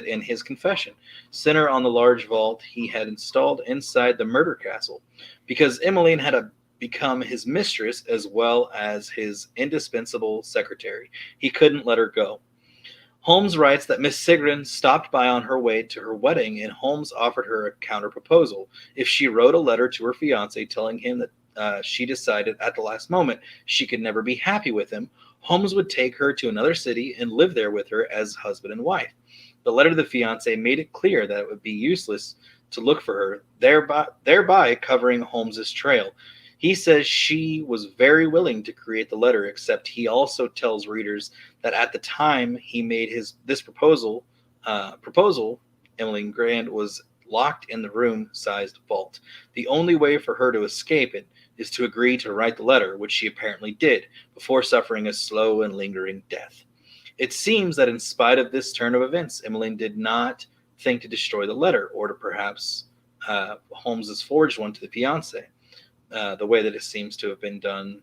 in his confession, center on the large vault he had installed inside the murder castle, because Emmeline had become his mistress as well as his indispensable secretary. He couldn't let her go. Holmes writes that Miss Sigrun stopped by on her way to her wedding, and Holmes offered her a counter proposal if she wrote a letter to her fiance telling him that she decided at the last moment she could never be happy with him. Holmes would take her to another city and live there with her as husband and wife. The letter to the fiance made it clear that it would be useless to look for her, thereby covering Holmes's trail. He says she was very willing to create the letter, except he also tells readers that at the time he made this proposal, Emmeline Grant was locked in the room-sized vault. The only way for her to escape it is to agree to write the letter, which she apparently did, before suffering a slow and lingering death. It seems that in spite of this turn of events, Emmeline did not think to destroy the letter, or to perhaps Holmes's forged one to the fiance, the way that it seems to have been done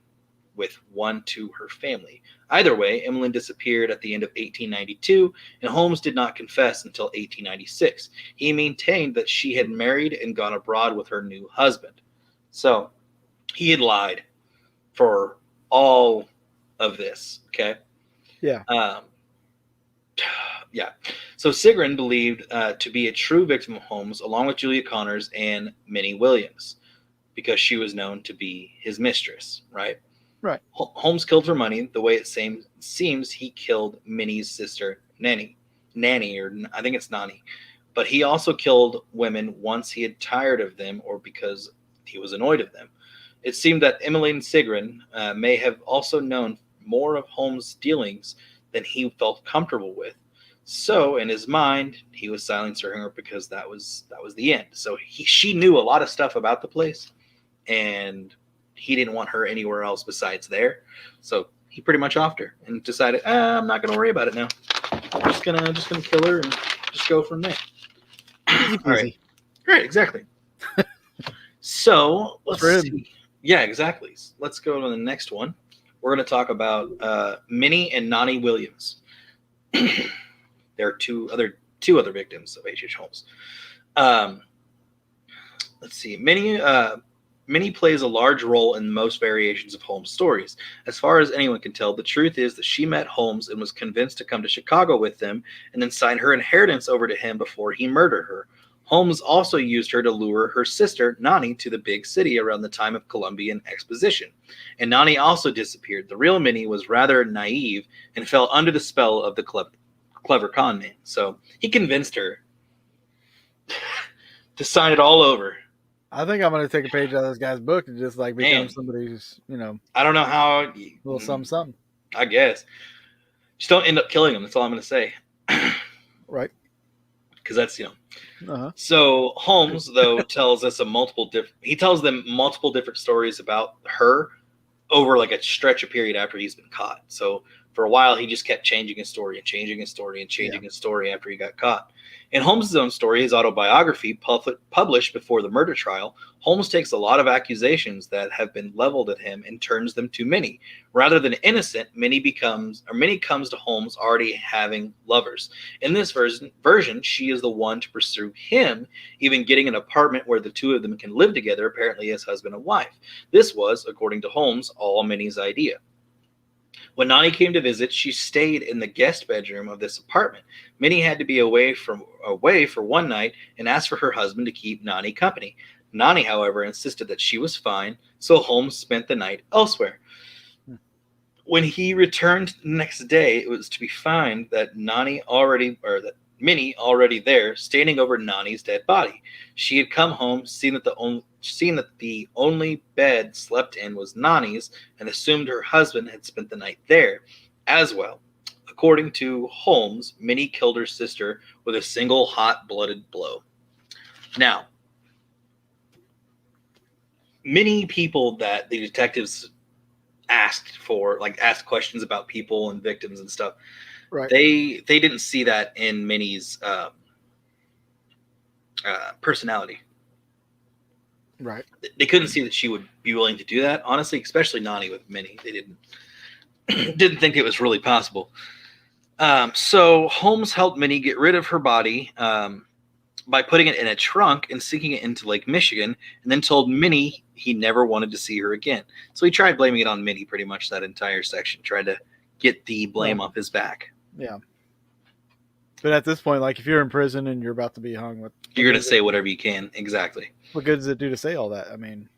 with one to her family. Either way, Emmeline disappeared at the end of 1892, and Holmes did not confess until 1896. He maintained that she had married and gone abroad with her new husband. So he had lied for all of this. Okay. Yeah. Yeah. So Sigrun believed to be a true victim of Holmes, along with Julia Connors and Minnie Williams, because she was known to be his mistress, right? Right. Holmes killed for money the way it seems he killed Minnie's sister, Nanny, or I think it's Nani. But he also killed women once he had tired of them or because he was annoyed of them. It seemed that Emmeline Sigrun may have also known more of Holmes' dealings than he felt comfortable with. So, in his mind, he was silencing her because that was the end. So she knew a lot of stuff about the place, and he didn't want her anywhere else besides there. So he pretty much offed her and decided, I'm not going to worry about it now. I'm just gonna kill her and just go from there. Easy All right. peasy. Great, exactly. So let's For him. see. Yeah, exactly. Let's go to the next one. We're going to talk about Minnie and Nani Williams. There are two other victims of H.H. Holmes. Let's see. Minnie plays a large role in most variations of Holmes' stories. As far as anyone can tell, the truth is that she met Holmes and was convinced to come to Chicago with them and then sign her inheritance over to him before he murdered her. Holmes also used her to lure her sister, Nani, to the big city around the time of Columbian Exposition. And Nani also disappeared. The real Minnie was rather naive and fell under the spell of the clever con man. So he convinced her to sign it all over. I think I'm going to take a page out of this guy's book and just like become somebody who's, I don't know how. A little something. I guess. Just don't end up killing him. That's all I'm going to say. Right. Because that's, Uh-huh. So Holmes, though, tells them multiple different stories about her over like a stretch of period after he's been caught. So for a while, he just kept changing his story and changing his story and changing his story after he got caught. In Holmes' own story, his autobiography, published before the murder trial, Holmes takes a lot of accusations that have been leveled at him and turns them to Minnie. Rather than innocent, Minnie comes to Holmes already having lovers. In this version, she is the one to pursue him, even getting an apartment where the two of them can live together, apparently as husband and wife. This was, according to Holmes, all Minnie's idea. When Nani came to visit, she stayed in the guest bedroom of this apartment. Minnie had to be away for one night and asked for her husband to keep Nani company. Nani, however, insisted that she was fine, so Holmes spent the night elsewhere. When he returned the next day, it was to find that Minnie already there, standing over Nani's dead body. She had come home, seen that the only bed slept in was Nani's, and assumed her husband had spent the night there as well. According to Holmes, Minnie killed her sister with a single hot-blooded blow. Now, many people that the detectives asked questions about people and victims and stuff, right? They didn't see that in Minnie's personality. Right. They couldn't see that she would be willing to do that. Honestly, especially Nani with Minnie, they didn't. didn't think it was really possible. So Holmes helped Minnie get rid of her body by putting it in a trunk and sinking it into Lake Michigan, and then told Minnie he never wanted to see her again. So he tried blaming it on Minnie pretty much that entire section, tried to get the blame off his back. Yeah. But at this point, like if you're in prison and you're about to be hung, You're going to say whatever you can. Exactly. What good does it do to say all that? I mean,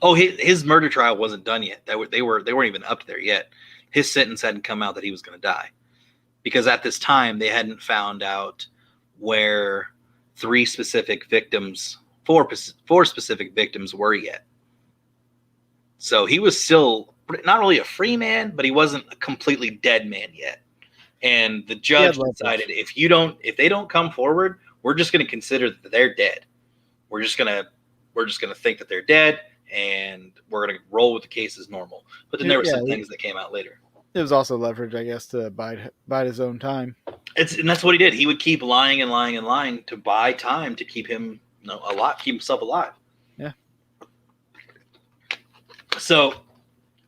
oh, his murder trial wasn't done yet. They weren't even up there yet. His sentence hadn't come out that he was going to die, because at this time they hadn't found out where four specific victims were yet. So he was still not really a free man, but he wasn't a completely dead man yet. And the judge decided if they don't come forward, we're just going to consider that they're dead. We're just going to think that they're dead, and we're going to roll with the case as normal. But then there were some things that came out later. It was also leverage, I guess, to bide his own time. And that's what he did. He would keep lying and lying and lying to buy time to keep him alive, keep himself alive. Yeah. So,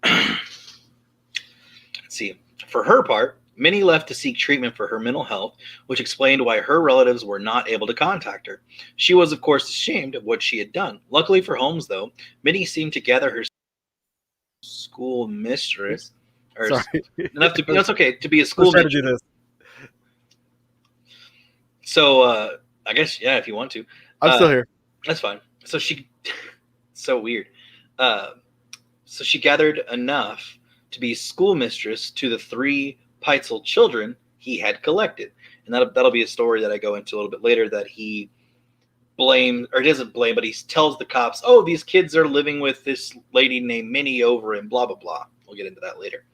let's see. For her part, Minnie left to seek treatment for her mental health, which explained why her relatives were not able to contact her. She was, of course, ashamed of what she had done. Luckily for Holmes, though, Minnie seemed to gather her school mistress. Enough to be, that's okay, to be a school mistress. To do this. So, I guess, yeah, if you want to. I'm still here. That's fine. So so weird. So she gathered enough to be schoolmistress to the 3 Peitzel children he had collected. And that'll be a story that I go into a little bit later, that he blames, or doesn't blame, but he tells the cops, oh, these kids are living with this lady named Minnie over in blah, blah, blah. We'll get into that later.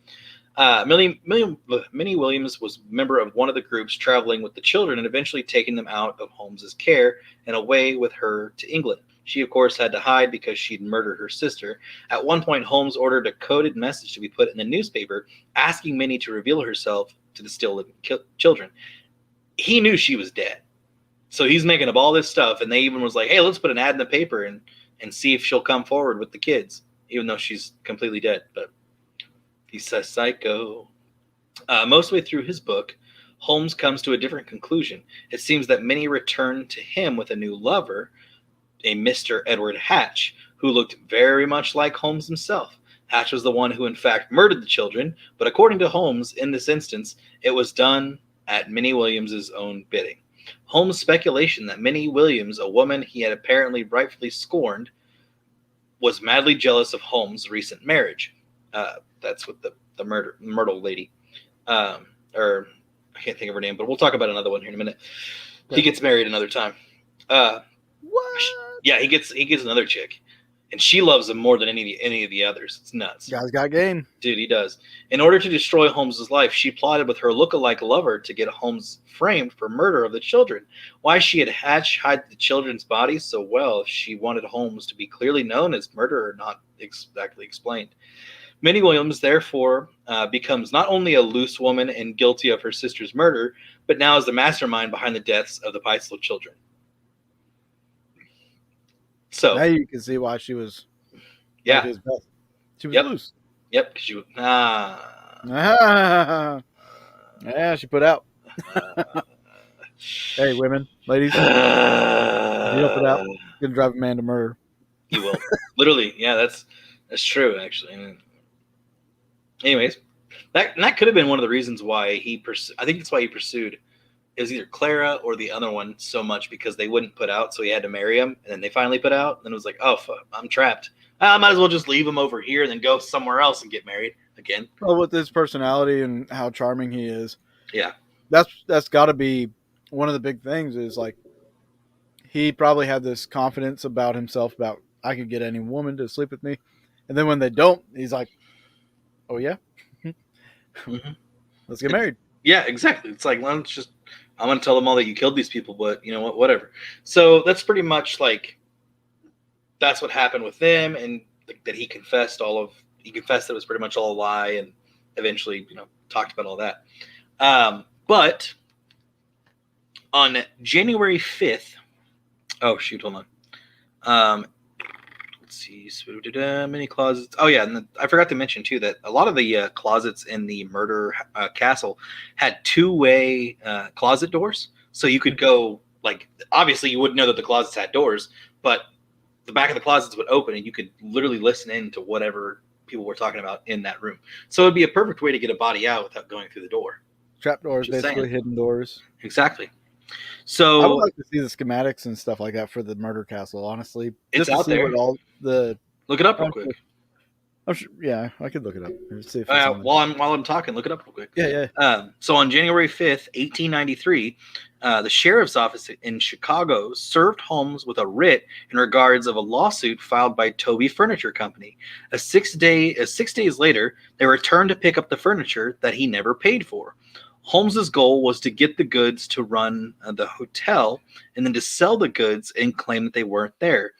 Minnie Williams was a member of one of the groups traveling with the children and eventually taking them out of Holmes's care and away with her to England. She, of course, had to hide because she'd murdered her sister. At one point, Holmes ordered a coded message to be put in the newspaper asking Minnie to reveal herself to the still living children. He knew she was dead. So he's making up all this stuff, and they even was like, hey, let's put an ad in the paper and see if she'll come forward with the kids, even though she's completely dead. But he's a psycho. Most of the way through his book, Holmes comes to a different conclusion. It seems that Minnie returned to him with a new lover, a Mr. Edward Hatch, who looked very much like Holmes himself. Hatch was the one who, in fact, murdered the children, but according to Holmes, in this instance, it was done at Minnie Williams' own bidding. Holmes' speculation that Minnie Williams, a woman he had apparently rightfully scorned, was madly jealous of Holmes' recent marriage. That's with the Myrtle lady. Or I can't think of her name, but we'll talk about another one here in a minute. Yeah. He gets married another time. What? Yeah, he gets another chick, and she loves him more than any of the others. It's nuts. Guy's got game, dude. He does. In order to destroy Holmes's life, she plotted with her look-alike lover to get Holmes framed for murder of the children. Why she had Hatch hide the children's bodies so well, if she wanted Holmes to be clearly known as murderer, not exactly explained. Minnie Williams, therefore, becomes not only a loose woman and guilty of her sister's murder, but now is the mastermind behind the deaths of the Peitzel children. So now you can see why she was. Yeah, she was loose. Yep, because she was. Yeah, she put out. Hey, women, ladies, if you don't put out, you can drive a man to murder. You will, literally. Yeah, that's true. Actually, anyways, that could have been one of the reasons why I think that's why he pursued. It was either Clara or the other one so much, because they wouldn't put out, so he had to marry him, and then they finally put out, and it was like, oh, fuck, I'm trapped. I might as well just leave him over here and then go somewhere else and get married again. Well, with his personality and how charming he is, yeah, that's got to be one of the big things. Is like he probably had this confidence about himself about I could get any woman to sleep with me, and then when they don't, he's like, oh yeah, let's get married. Yeah, exactly. It's like, I'm going to tell them all that you killed these people, but you know what, whatever. So that's pretty much like, that's what happened with them. And that he confessed that it was pretty much all a lie, and eventually, talked about all that. But on January 5th, oh shoot, hold on. Let's let's see. Many closets. Oh yeah, and I forgot to mention too that a lot of the closets in the murder castle had two-way closet doors, so you could go like obviously you wouldn't know that the closets had doors, but the back of the closets would open and you could literally listen in to whatever people were talking about in that room. So it'd be a perfect way to get a body out without going through the door. Trapdoors, Just saying. basically hidden doors. Exactly. I would So like to see the schematics and stuff like that for the murder castle. Honestly, it's just to out see there. what all the. Look it up real I'm quick. sure, yeah, I could look it up and see if it's on there. While I'm talking, look it up real quick. Yeah, yeah. So on January 5th, 1893, the sheriff's office in Chicago served Holmes with a writ in regards of a lawsuit filed by Toby Furniture Company. 6 days later, they returned to pick up the furniture that he never paid for. Holmes's goal was to get the goods to run the hotel and then to sell the goods and claim that they weren't there.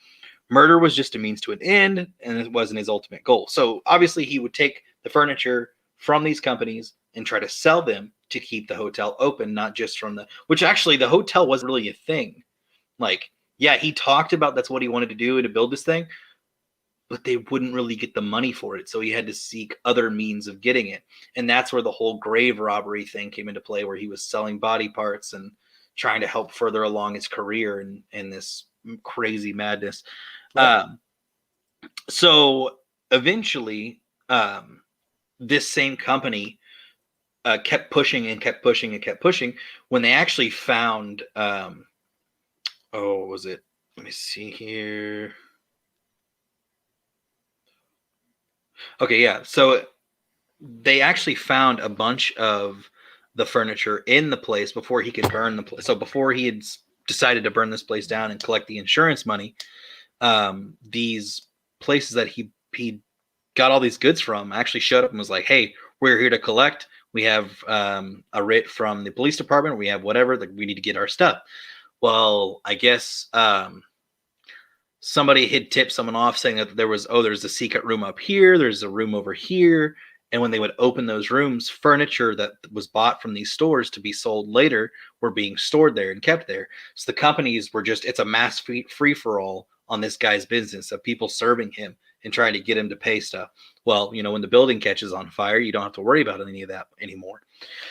Murder was just a means to an end, and it wasn't his ultimate goal. So obviously, he would take the furniture from these companies and try to sell them to keep the hotel open, not just from which actually the hotel wasn't really a thing. Like, yeah, he talked about that's what he wanted to do to build this thing, but they wouldn't really get the money for it. So he had to seek other means of getting it. And that's where the whole grave robbery thing came into play, where he was selling body parts and trying to help further along his career in this crazy madness. Yep. So eventually, this same company kept pushing and kept pushing and kept pushing when they actually found, what was it? Let me see here. Okay, yeah. So they actually found a bunch of the furniture in the place before he could burn the place. So before he had decided to burn this place down and collect the insurance money, these places that he got all these goods from actually showed up and was like, hey, we're here to collect. We have a writ from the police department. We have whatever, like we need to get our stuff. Well, I guess somebody had tipped someone off saying that there's a secret room up here. There's a room over here. And when they would open those rooms, furniture that was bought from these stores to be sold later were being stored there and kept there. So the companies were it's a mass free for all on this guy's business of people serving him and trying to get him to pay stuff. Well, when the building catches on fire, you don't have to worry about any of that anymore.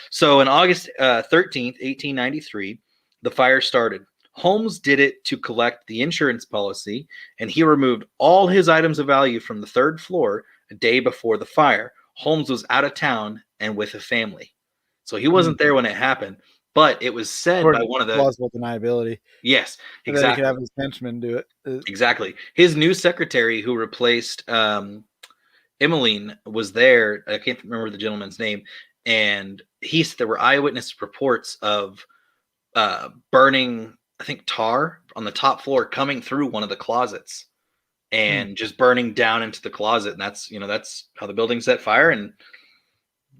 So on August 13th, 1893, the fire started. Holmes did it to collect the insurance policy, and he removed all his items of value from the third floor a day before the fire. Holmes was out of town and with a family. So he wasn't there when it happened, but it was said Or by one of the... plausible deniability. Yes, And then he could exactly. have his henchmen do it. Exactly. His new secretary who replaced Emmeline was there. I can't remember the gentleman's name. And there were eyewitness reports of burning, I think, tar on the top floor coming through one of the closets and just burning down into the closet. And that's how the building set fire and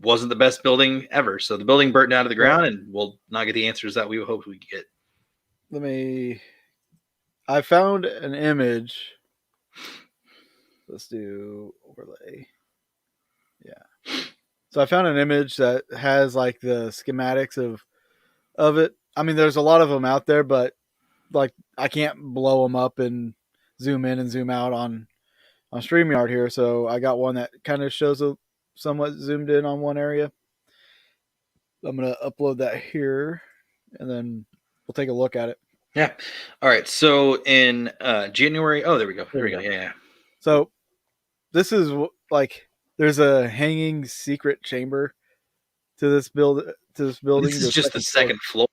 wasn't the best building ever. So the building burnt down to the ground, and we'll not get the answers that we hoped we'd get. I found an image. Let's do overlay. Yeah. So I found an image that has like the schematics of it. I mean, there's a lot of them out there, but like I can't blow them up and zoom in and zoom out on StreamYard here. So I got one that kind of shows a somewhat zoomed in on one area. I'm gonna upload that here, and then we'll take a look at it. Yeah. All right. So in January. Oh, there we go. There we go. Yeah. So this is like there's a hanging secret chamber to this building. This is just the second floor.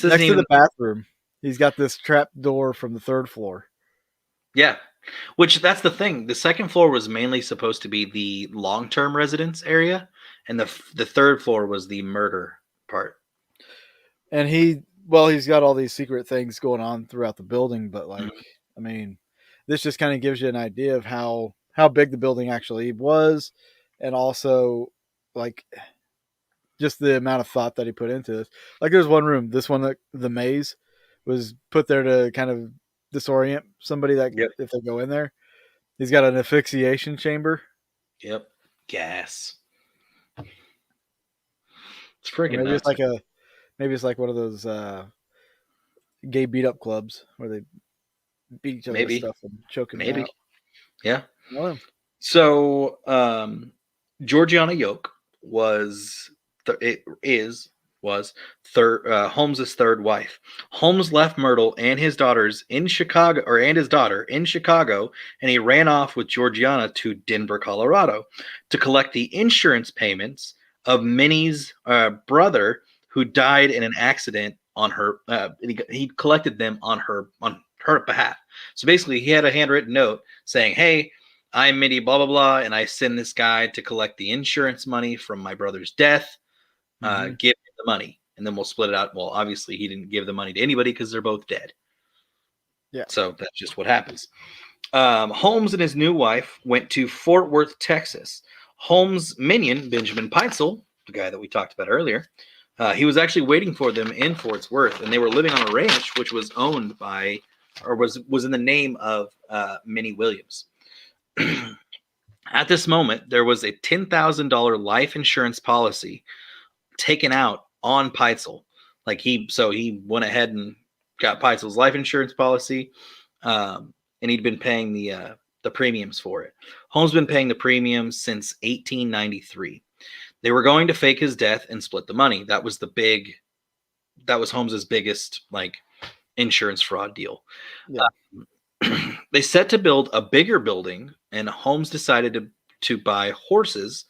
Next to the bathroom, he's got this trap door from the third floor. Yeah, which that's the thing. The second floor was mainly supposed to be the long-term residence area, and the third floor was the murder part. And he's got all these secret things going on throughout the building, but like, I mean, this just kind of gives you an idea of how big the building actually was, and also like just the amount of thought that he put into this. Like, there's one room, this one, the maze, was put there to kind of disorient somebody that if they go in there. He's got an asphyxiation chamber. Yep, gas. It's freaking Maybe nuts. it's like one of those gay beat up clubs where they beat each other with stuff and choke them out. Yeah. Well, So Georgiana Yoke was it is was third Holmes's third wife. Holmes left Myrtle and his daughters in Chicago, or and his daughter in Chicago, and he ran off with Georgiana to Denver, Colorado, to collect the insurance payments of Minnie's brother, who died in an accident on her. He collected them on her behalf. So basically, he had a handwritten note saying, "Hey, I'm Minnie, blah blah blah, and I send this guy to collect the insurance money from my brother's death. mm-hmm. Give him the money, and then we'll split it out." Well, obviously, he didn't give the money to anybody because they're both dead. Yeah. So that's just what happens. Holmes and his new wife went to Fort Worth, Texas. Holmes' minion, Benjamin Peitzel, the guy that we talked about earlier, he was actually waiting for them in Fort Worth, and they were living on a ranch which was owned by, or was in the name of Minnie Williams. At this moment, there was a $10,000 life insurance policy taken out on Peitzel. So he went ahead and got Peitzel's life insurance policy, and he'd been paying the premiums for it. Holmes been paying the premiums since 1893. They were going to fake his death and split the money. That was Holmes's biggest insurance fraud deal. Yeah. They set to build a bigger building, and Holmes decided to buy horses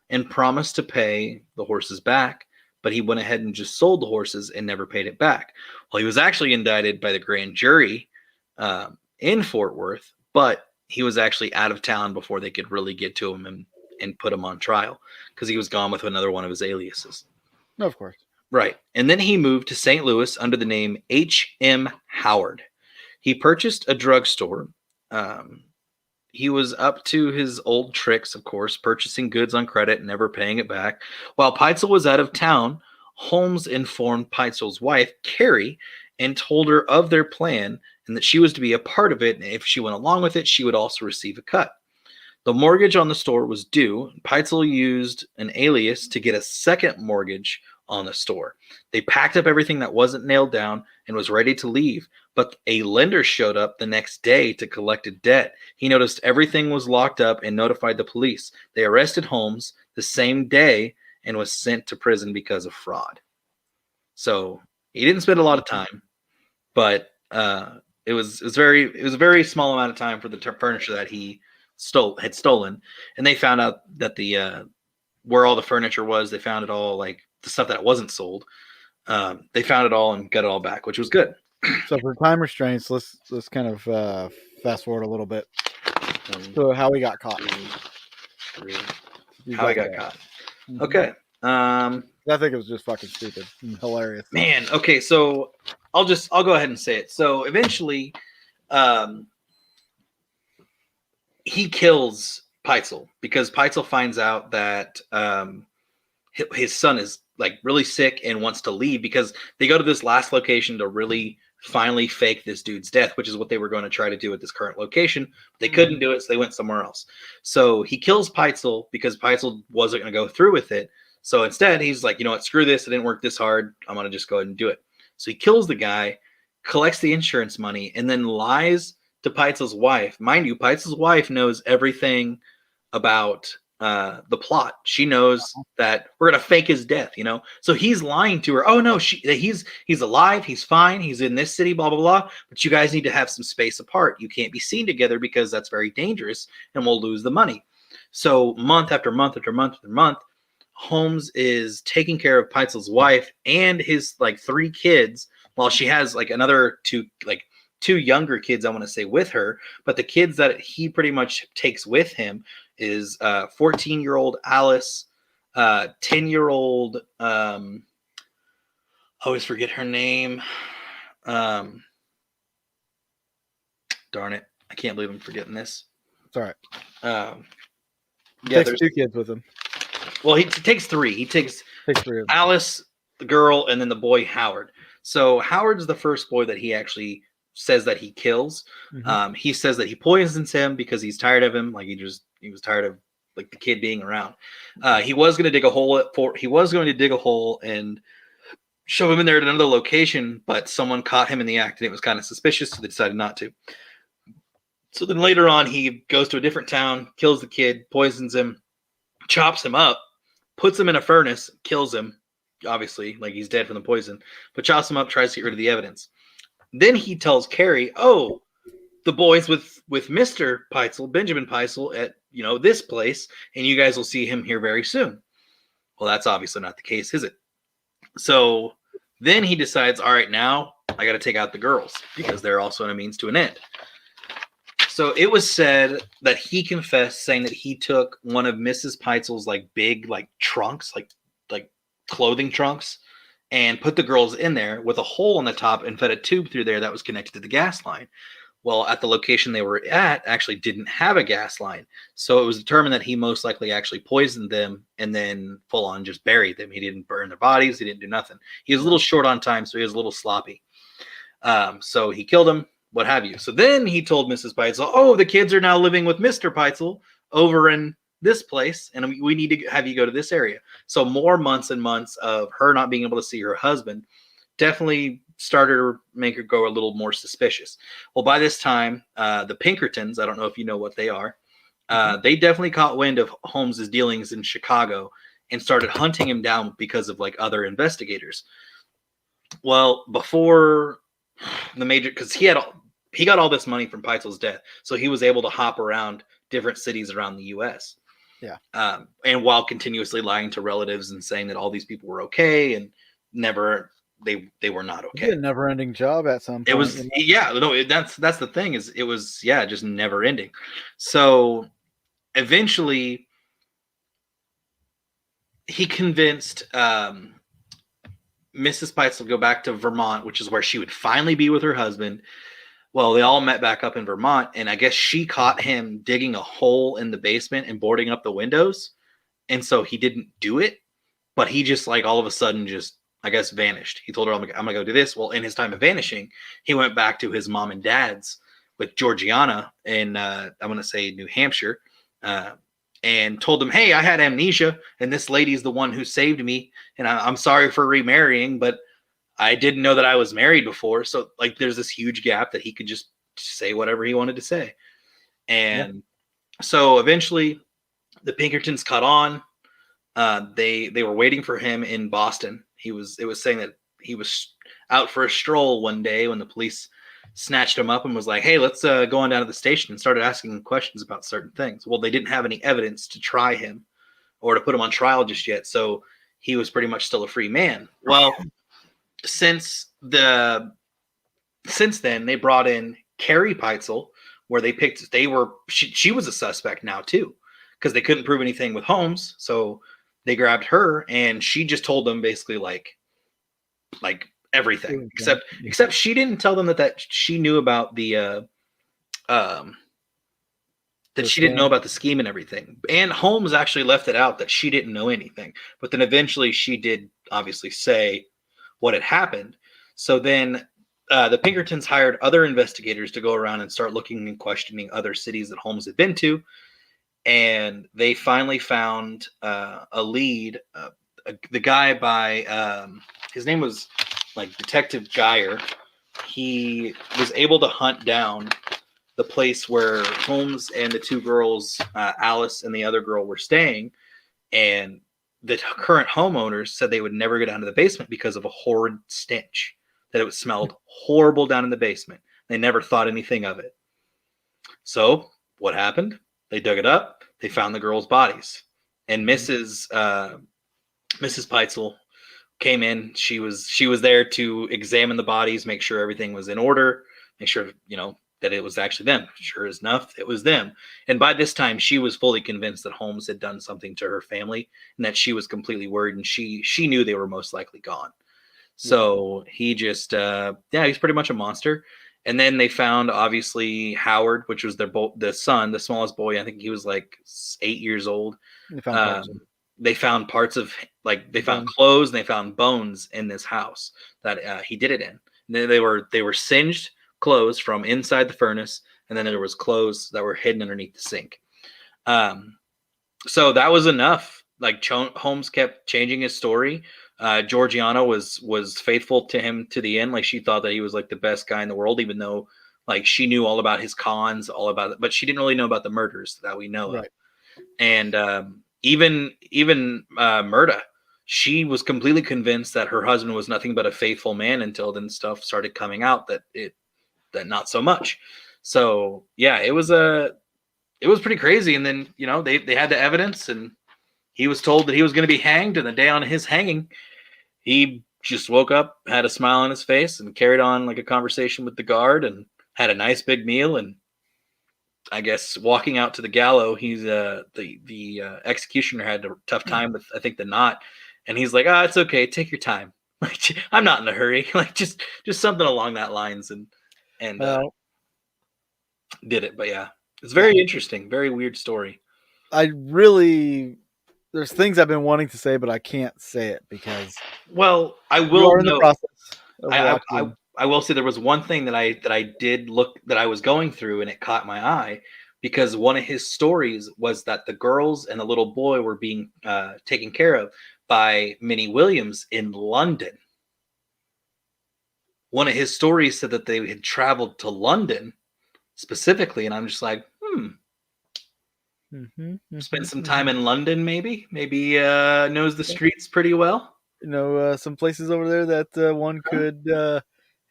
and promised to pay the horses back, but he went ahead and just sold the horses and never paid it back. Well, he was actually indicted by the grand jury in Fort Worth, but he was actually out of town before they could really get to him and put him on trial because he was gone with another one of his aliases. No, of course. Right. And then he moved to St. Louis under the name H.M. Howard. He purchased a drugstore. He was up to his old tricks, of course, purchasing goods on credit and never paying it back. While Peitzel was out of town, Holmes informed Peitzel's wife, Carrie, and told her of their plan and that she was to be a part of it. And if she went along with it, she would also receive a cut. The mortgage on the store was due. Peitzel used an alias to get a second mortgage on the store. They packed up everything that wasn't nailed down and was ready to leave, but a lender showed up the next day to collect a debt. He noticed everything was locked up and notified the police. They arrested Holmes the same day and was sent to prison because of fraud. So he didn't spend a lot of time, but it was a very small amount of time for the furniture that he had stolen. And they found out that the where all the furniture was, they found it all, like the stuff that wasn't sold. They found it all and got it all back, which was good. So for time restraints, let's kind of fast forward a little bit to how we got caught. How I got caught. Okay. I think it was just fucking stupid and hilarious. Man, okay, so I'll go ahead and say it. So eventually, he kills Peitzel because Peitzel finds out that his son is like really sick and wants to leave, because they go to this last location to really finally fake this dude's death, which is what they were going to try to do at this current location. They couldn't do it, so they went somewhere else. So he kills Peitzel because Peitzel wasn't going to go through with it. So instead, he's like, you know what, screw this. It didn't work this hard. I'm going to just go ahead and do it. So he kills the guy, collects the insurance money, and then lies to Peitzel's wife. Mind you, Peitzel's wife knows everything about the plot. She knows that we're gonna fake his death, you know. So he's lying to her. Oh no, he's alive. He's fine. He's in this city. Blah blah blah. But you guys need to have some space apart. You can't be seen together because that's very dangerous, and we'll lose the money. So month after month after month after month, Holmes is taking care of Peitzel's wife and his like 3 kids, while she has like another 2 younger kids, I want to say, with her. But the kids that he pretty much takes with him is 14-year-old Alice, 10-year-old, I always forget her name. Darn it. I can't believe I'm forgetting this. It's all right. Yeah, takes 2 kids with him. Well, he takes 3. He takes 3 of them. Alice, the girl, and then the boy Howard. So Howard's the first boy that he actually says that he kills. Mm-hmm. He says that he poisons him because he's tired of him. Like he was tired of like the kid being around. He was going to dig a hole and shove him in there at another location, but someone caught him in the act and it was kind of suspicious, so they decided not to. So then later on, he goes to a different town, kills the kid, poisons him, chops him up, puts him in a furnace, kills him. Obviously, like he's dead from the poison, but chops him up, tries to get rid of the evidence. Then he tells Carrie, "Oh, the boys with Mister Peitzel, Benjamin Peitzel, at this place, and you guys will see him here very soon." Well, that's obviously not the case, is it? So then he decides, all right, now I got to take out the girls because they're also a means to an end. So it was said that he confessed, saying that he took one of Mrs. Peitzel's like big like trunks, like clothing trunks, and put the girls in there with a hole in the top and fed a tube through there that was connected to the gas line. Well, at the location they were at actually didn't have a gas line. So it was determined that he most likely actually poisoned them and then full on just buried them. He didn't burn their bodies. He didn't do nothing. He was a little short on time, so he was a little sloppy. So he killed them, what have you. So then he told Mrs. Peitzel, "Oh, the kids are now living with Mr. Peitzel over in this place, and we need to have you go to this area." So more months and months of her not being able to see her husband definitely started to make her go a little more suspicious. Well, by this time, the Pinkertons, I don't know if you know what they are, they definitely caught wind of Holmes's dealings in Chicago and started hunting him down because of like other investigators. Well, before the major, because he got all this money from Peitzel's death, so he was able to hop around different cities around the U.S. Yeah. And while continuously lying to relatives and saying that all these people were okay and never they were not okay. It'd be a never-ending job at some point. It was that's the thing is it was just never ending. So eventually he convinced Mrs. Peitzel to go back to Vermont, which is where she would finally be with her husband. Well, they all met back up in Vermont, and I guess she caught him digging a hole in the basement and boarding up the windows. And so he didn't do it, but he just like all of a sudden just, I guess, vanished. He told her, I'm going to go do this. Well, in his time of vanishing, he went back to his mom and dad's with Georgiana in, I'm going to say New Hampshire, and told them, "Hey, I had amnesia, and this lady's the one who saved me, and I'm sorry for remarrying, but I didn't know that I was married before." So like there's this huge gap that he could just say whatever he wanted to say. And so eventually the Pinkertons caught on. They were waiting for him in Boston. It was saying that he was out for a stroll one day when the police snatched him up and was like, "Hey, let's go on down to the station," and started asking him questions about certain things. Well, they didn't have any evidence to try him or to put him on trial just yet. So he was pretty much still a free man. Well, since then they brought in Carrie Peitzel, where she was a suspect now too, because they couldn't prove anything with Holmes. So they grabbed her, and she just told them basically like everything, except she didn't tell them that she knew about the that she didn't know about the scheme and everything. And Holmes actually left it out that she didn't know anything. But then eventually she did obviously say what had happened. So then the Pinkertons hired other investigators to go around and start looking and questioning other cities that Holmes had been to. And they finally found a lead. The guy by his name was like Detective Geyer. He was able to hunt down the place where Holmes and the two girls, Alice and the other girl, were staying. And the current homeowners said they would never go down to the basement because of a horrid stench, that it smelled horrible down in the basement. They never thought anything of it. So what happened? They dug it up. They found the girls' bodies. And Mrs. Peitzel came in. She was there to examine the bodies, make sure everything was in order, make sure, that it was actually them. Sure enough, it was them. And by this time, she was fully convinced that Holmes had done something to her family and that she was completely worried, and she knew they were most likely gone. So he just, he's pretty much a monster. And then they found, obviously, Howard, which was the son, the smallest boy. I think he was like 8 years old. They found parts of, they found clothes and they found bones in this house that he did it in. And they were singed clothes from inside the furnace, and then there was clothes that were hidden underneath the sink. So that was enough. Holmes kept changing his story. Georgiana was faithful to him to the end. Like, she thought that he was like the best guy in the world, even though Like she knew all about his cons, all about it, but she didn't really know about the murders that we know of. Right. And even Murda, she was completely convinced that her husband was nothing but a faithful man until then stuff started coming out that not so much. So yeah, it was pretty crazy. And then they had the evidence, and he was told that he was going to be hanged. And the day on his hanging, he just woke up, had a smile on his face, and carried on like a conversation with the guard, and had a nice big meal. And I guess walking out to the gallows, he's the executioner had a tough time with, I think, the knot, and he's like, it's okay, take your time. Like, I'm not in a hurry. Like just something along that lines, and Well, did it. But yeah, it's yeah, very interesting, very weird story. there's things I've been wanting to say, but I can't say it because Well, I you will are in the note, process of I, I I watching. I will say there was one thing that I did look that I was going through, and it caught my eye because one of his stories was that the girls and the little boy were being taken care of by Minnie Williams in London. One of his stories said that they had traveled to London specifically, and I'm just like, spent some time in London, maybe knows the streets pretty well. Some places over there that one could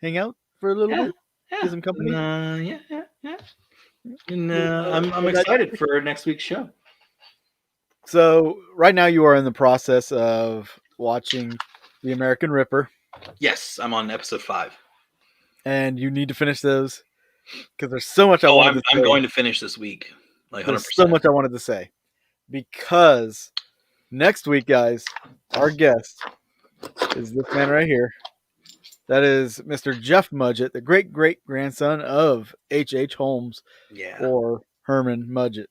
hang out for a little Yeah, bit, get yeah, some company. yeah, yeah, yeah. And I'm But excited for next week's show. so right now you are in the process of watching The American Ripper, Yes, I'm on episode 5. and you need to finish those because there's so much I Oh, wanted I'm to I'm say. going to finish this week, like There's so 100%. much I wanted to say because next week, guys, our guest is this man right here. That is Mr. Jeff Mudgett, the great great grandson of H. Holmes Yeah, or Herman Mudgett.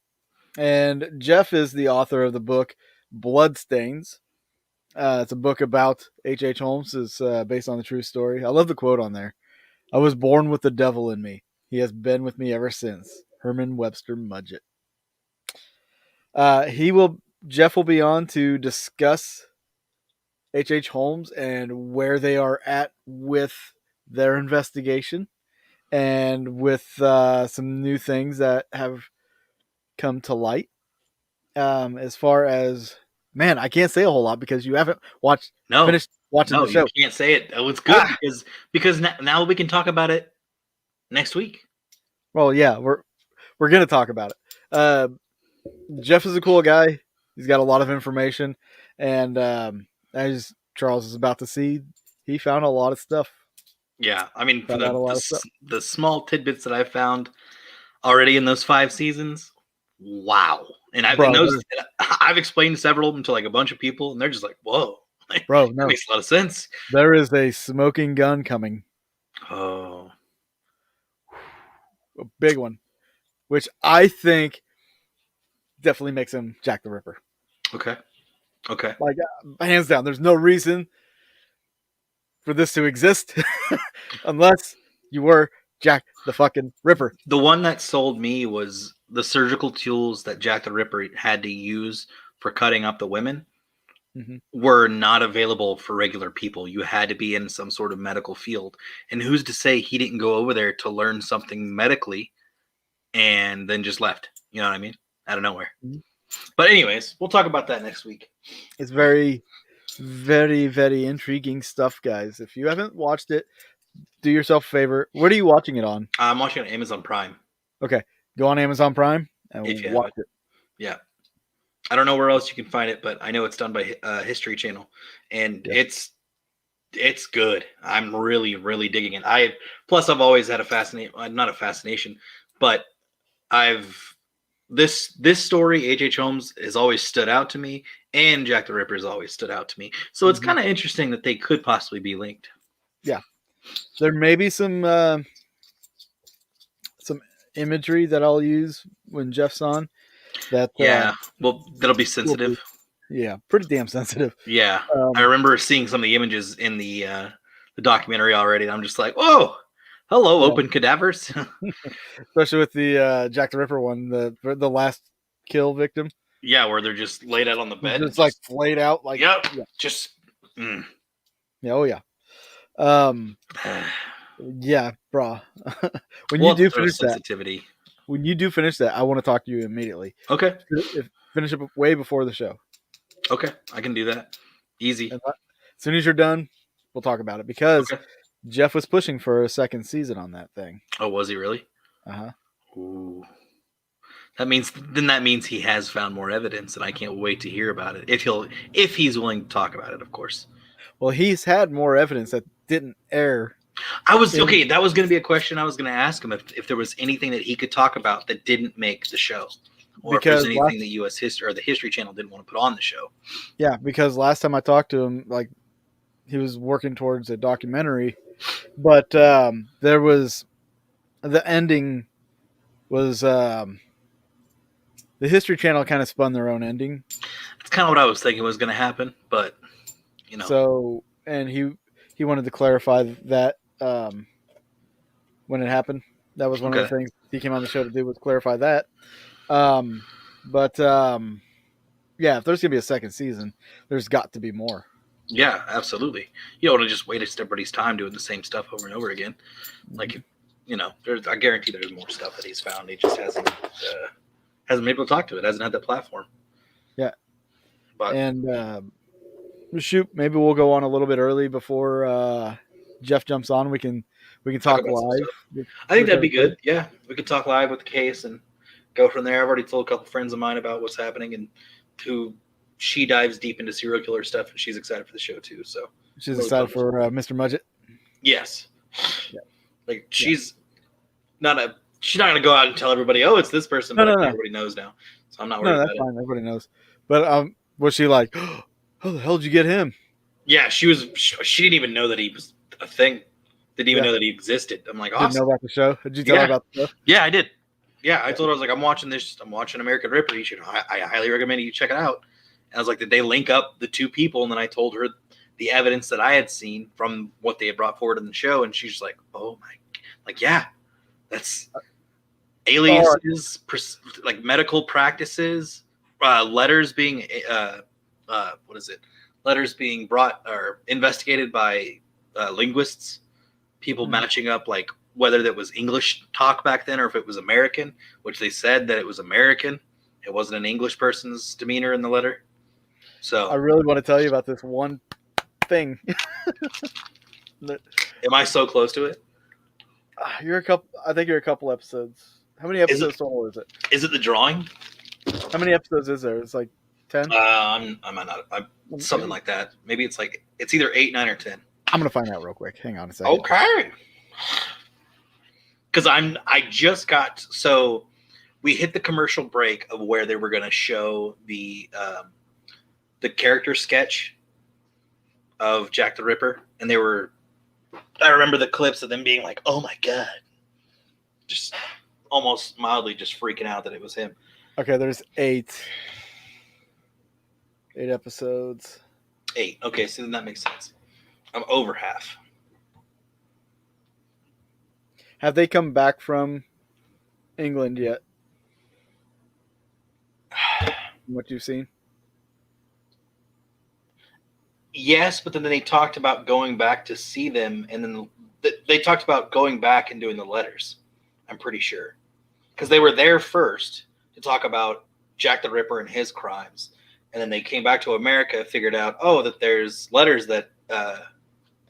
And Jeff is the author of the book Bloodstains. It's a book about H. Holmes. It's based on the true story. I love the quote on there. I was born with the devil in me. He has been with me ever since. Herman Webster Mudgett. He will. Jeff will be on to discuss H. Holmes and where they are at with their investigation and with some new things that have come to light. As far as man, I can't say a whole lot because you haven't no, finished watching no, the you show. can't say it. Oh, it's good Ah, because now we can talk about it next week. well, yeah, we're gonna talk about it. Jeff is a cool guy. He's got a lot of information, and as Charles is about to see, he found a lot of stuff. Yeah, I mean, for Found out a lot of stuff, the small tidbits that I found already in those 5 seasons, wow! And bro. I've explained several of them to like a bunch of people, and they're just like, "Whoa, that Bro, no, makes a lot of sense." there is a smoking gun coming, Oh, a big one, which I think definitely makes him Jack the Ripper. okay, okay. Like hands down, there's no reason for this to exist unless you were Jack the fucking Ripper. The one that sold me was the surgical tools that Jack the Ripper had to use for cutting up the women Mm-hmm. were not available for regular people. You had to be in some sort of medical field. And who's to say he didn't go over there to learn something medically and then just left? You know what I mean? Out of nowhere. Mm-hmm. But anyways, we'll talk about that next week. It's very, very, very intriguing stuff, guys. If you haven't watched it, do yourself a favor. What are you watching it on? I'm watching on Amazon Prime. Okay, go on Amazon Prime and If you have watch it. it. Yeah. I don't know where else you can find it, but I know it's done by History Channel, and Yeah. it's good. I'm really digging it. I've always had not a fascination, but I've this story, H. Holmes, has always stood out to me, and Jack the Ripper has always stood out to me. So it's kind of interesting that they could possibly be linked. Yeah, there may be some imagery that I'll use when Jeff's on. That Yeah, well, that'll be sensitive. Yeah, pretty damn sensitive. Yeah, I remember seeing some of the images in the documentary already, and I'm just like, "Whoa, hello, Yeah. open cadavers." Especially with the Jack the Ripper one, the last kill victim. Yeah, where they're just laid out on the bed. It's like flayed out. Like, yep, yeah. just. Yeah, oh yeah. Um, Yeah, brah. when We'll you have to do throw finish that, sensitivity. when you do finish that, I want to talk to you immediately. Okay. Finish up way before the show. Okay. I can do that. Easy. And as soon as you're done, we'll talk about it because Okay. Jeff was pushing for a second season on that thing. Oh, was he really? Uh huh. Ooh. That means he has found more evidence, and I can't wait to hear about it. If he's willing to talk about it, of course. Well, he's had more evidence that didn't air. I was In, okay. That was going to be a question I was going to ask him if there was anything that he could talk about that didn't make the show, or if there's because anything the U.S. history or the History Channel didn't want to put on the show. because last time I talked to him, like he was working towards a documentary, but there was the ending was the History Channel kind of spun their own ending. That's kind of what I was thinking was going to happen, but you know, So, and he wanted to clarify that when it happened. That was one of okay, the things he came on the show to do was clarify that. Um, but yeah, if there's gonna be a second season, there's got to be more. yeah, absolutely. You don't want to just waste everybody's time doing the same stuff over and over again. Like, I guarantee there's more stuff that he's found. He just hasn't been able to talk to it. Hasn't had that platform. Yeah, But and shoot, maybe we'll go on a little bit early before Jeff jumps on. We can talk talk about some live stuff. with, I think with that'd be everybody. good. Yeah, we could talk live with the case and go from there. I've already told a couple friends of mine about what's happening, and who she dives deep into serial killer stuff, and she's excited for the show too. So She's really excited pumped. for Mr. Mudgett. Yes, Yeah. like she's not gonna go out and tell everybody, oh, it's this person, No, but I no, think no, everybody knows now, so I'm not no. worried That's about it. fine. Everybody knows. But was she like, how the hell did you get him? Yeah, she didn't even know that he was a thing. Didn't even Yeah. know that he existed. I'm like, Didn't know awesome. about the show. Did you tell her Yeah, about the show? yeah, I did. Yeah, I Yeah. told her I was like, I'm watching American Ripper. I highly recommend you check it out. And I was like, did they link up the two people? And then I told her the evidence that I had seen from what they had brought forward in the show, and she's like, oh my, like yeah, that's All right. aliases, like medical practices, letters being what is it? Letters being brought or investigated by linguists, people Mhm. matching up like whether that was English talk back then or if it was American, which they said that it was American. It wasn't an English person's demeanor in the letter. I So, really want to tell you about this one thing. am I so close to it? You're a couple. I think you're a couple episodes. How many Is it episodes total is it? is it the drawing? How many episodes is there? It's like 10. I might not. Something like that. Maybe it's either 8, 9, or 10. I'm gonna find out real quick. Hang on a second. Okay. Because I just got so we hit the commercial break of where they were going to show the character sketch of Jack the Ripper, and I remember the clips of them being like, "Oh my god," just almost mildly just freaking out that it was him. Okay, there's 8 episodes. 8. Okay, so then that makes sense. I'm over half. Have they come back from England yet? From what you've seen? Yes, but then they talked about going back to see them, and then they talked about going back and doing the letters. I'm pretty sure because they were there first to talk about Jack the Ripper and his crimes, and then they came back to America, figured out that there's letters that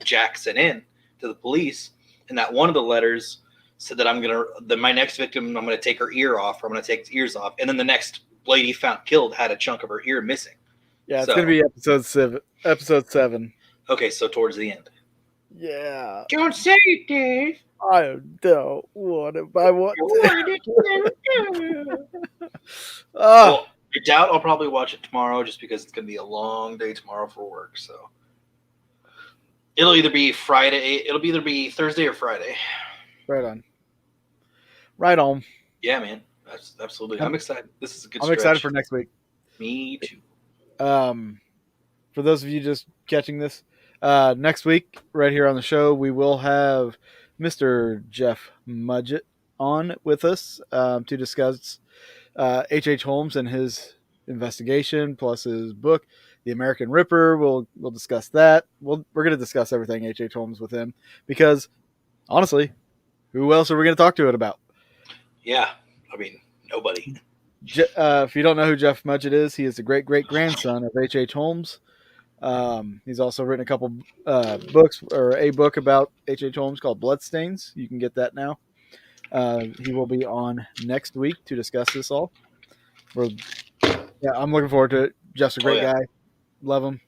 Jack sent in to the police, and that one of the letters said that my next victim, I'm gonna take her ear off, or I'm gonna take his ears off, and then the next lady found killed had a chunk of her ear missing. Yeah, it's So gonna be episode 7. Episode 7. okay, so towards the end. Yeah. Don't say it, Dave. I don't want it. I want to. Well, I doubt I'll probably watch it tomorrow just because it's going to be a long day tomorrow for work. So it'll either be Thursday or Friday. Right on. Right on. Yeah, man. That's absolutely. I'm excited. This is a good I'm stretch. excited for next week. Me too. For those of you just catching this, next week, right here on the show, we will have Mr. Jeff Mudgett on with us to discuss H.H. Holmes and his investigation, plus his book, The American Ripper. We'll discuss that. We're going to discuss everything H.H. Holmes with him because honestly, who else are we going to talk to it about? Yeah, I mean, nobody. If you don't know who Jeff Mudgett is, he is the great great grandson of H. Holmes. He's also written a couple books, or a book about H. Holmes called Bloodstains. You can get that now. He will be on next week to discuss this all. We're, yeah, I'm looking forward to it. Jeff's a Oh great yeah, guy. Love him.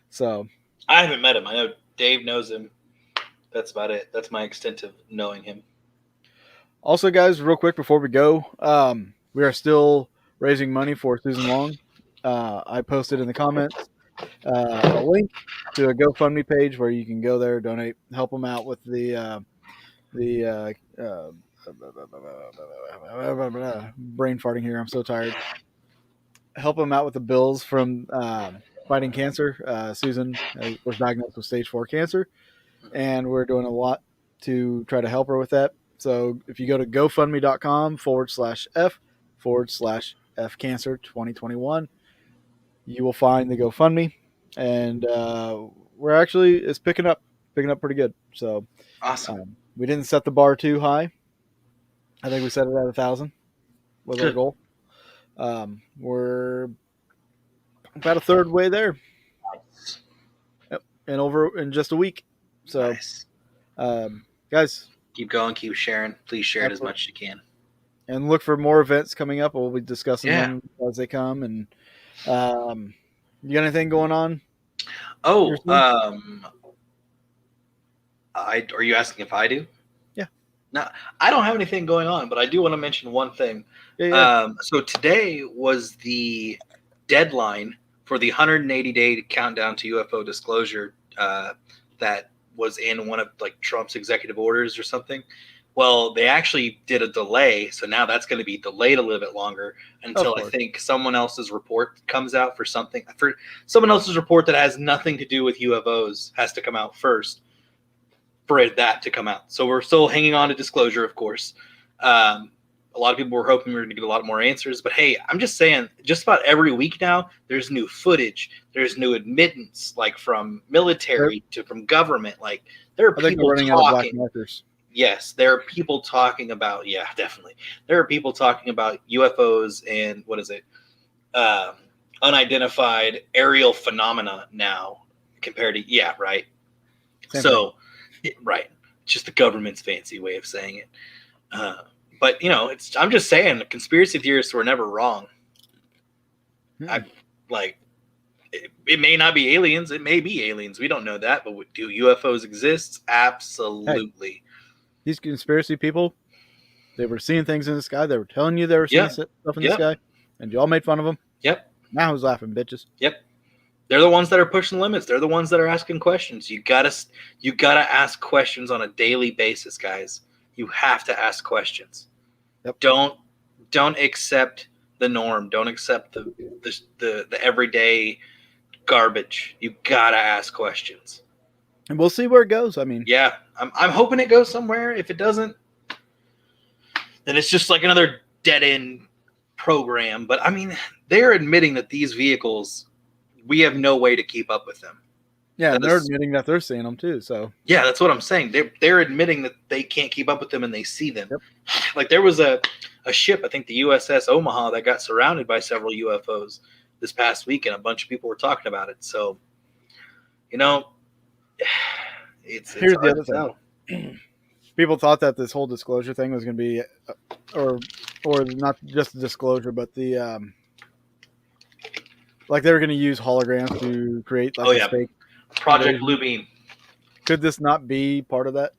So, I haven't met him. I know Dave knows him. That's about it. That's my extent of knowing him. also, guys, real quick before we go, we are still raising money for Susan Long. I posted in the comments a link to a GoFundMe page where you can go there, donate, help them out with the brain farting here. I'm so tired. Help them out with the bills from fighting cancer. Susan was diagnosed with stage 4 cancer, and we're doing a lot to try to help her with that. So if you go to GoFundMe.com/F/F cancer 2021, you will find the GoFundMe, and we're actually it's picking up pretty good. So Awesome. we didn't set the bar too high. I think we set it at 1,000 was our Good. goal. We're about a third way there, yep, and over in just a week. So, Nice. Guys, Keep going. Keep sharing. Please share it as absolutely. much as you can. And look for more events coming up. We'll be discussing Yeah. them as they come. And you got anything going on? Oh, yourself? are you asking if I do? Yeah. No, I don't have anything going on, but I do want to mention one thing. Yeah. So today was the deadline for the 180-day countdown to UFO disclosure that was in one of like Trump's executive orders or something. Well, they actually did a delay, so now that's going to be delayed a little bit longer until I think someone else's report comes out for something. For someone else's report that has nothing to do with UFOs has to come out first for that to come out. So we're still hanging on to disclosure, of course. A lot of people were hoping we were going to get a lot more answers, but hey, I'm just saying, just about every week now, there's new footage, there's new admittance, like from military to from government. Like there are people running out of black talking. markers. Yes, there are people talking about. Yeah, definitely. There are people talking about UFOs and what is it? Unidentified aerial phenomena now compared to right. Same so, right, just the government's fancy way of saying it. But I'm just saying, the conspiracy theorists were never wrong. It may not be aliens. It may be aliens. We don't know that. But do UFOs exist? Absolutely. Hey, these conspiracy people, they were seeing things in the sky. They were telling you they were seeing stuff in the sky, and you all made fun of them. Yep. Now who's laughing, bitches? Yep. They're the ones that are pushing limits. They're the ones that are asking questions. You gotta ask questions on a daily basis, guys. You have to ask questions. Yep. Don't accept the norm. Don't accept the everyday garbage. You gotta ask questions. And we'll see where it goes. I mean, yeah, I'm hoping it goes somewhere. If it doesn't, then it's just like another dead end program. But I mean, they're admitting that these vehicles, we have no way to keep up with them. Yeah, and they're admitting that they're seeing them too. So yeah, that's what I'm saying. They're admitting that they can't keep up with them and they see them. Yep. Like there was a ship, I think the USS Omaha, that got surrounded by several UFOs this past week, and a bunch of people were talking about it. So, it's here's the other thing. People thought that this whole disclosure thing was going to be, or not just the disclosure, but the like they were going to use holograms to create like a fake Project Blue Beam. Could this not be part of that?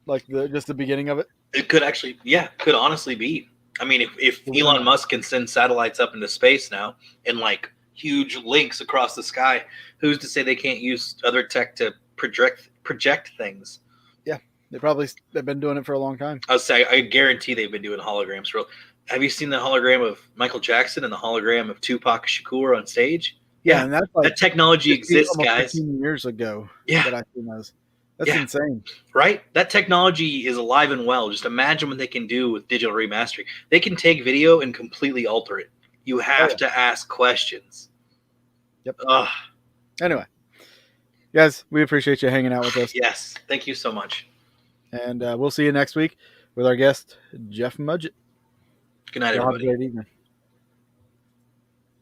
Like just the beginning of it? It could actually, could honestly be. I mean, if Elon Musk can send satellites up into space now and like huge links across the sky, who's to say they can't use other tech to project things? Yeah, they've been doing it for a long time. I guarantee they've been doing holograms. Have you seen the hologram of Michael Jackson and the hologram of Tupac Shakur on stage? Yeah, and that's like that technology exists, guys. 15 years ago. Yeah, that I've seen those. That's insane, right? That technology is alive and well. Just imagine what they can do with digital remastering. They can take video and completely alter it. You have to ask questions. Yep. Anyway, guys, we appreciate you hanging out with us. Yes, thank you so much. And we'll see you next week with our guest, Jeff Mudgett. Good night, Y'all have a everybody. great evening.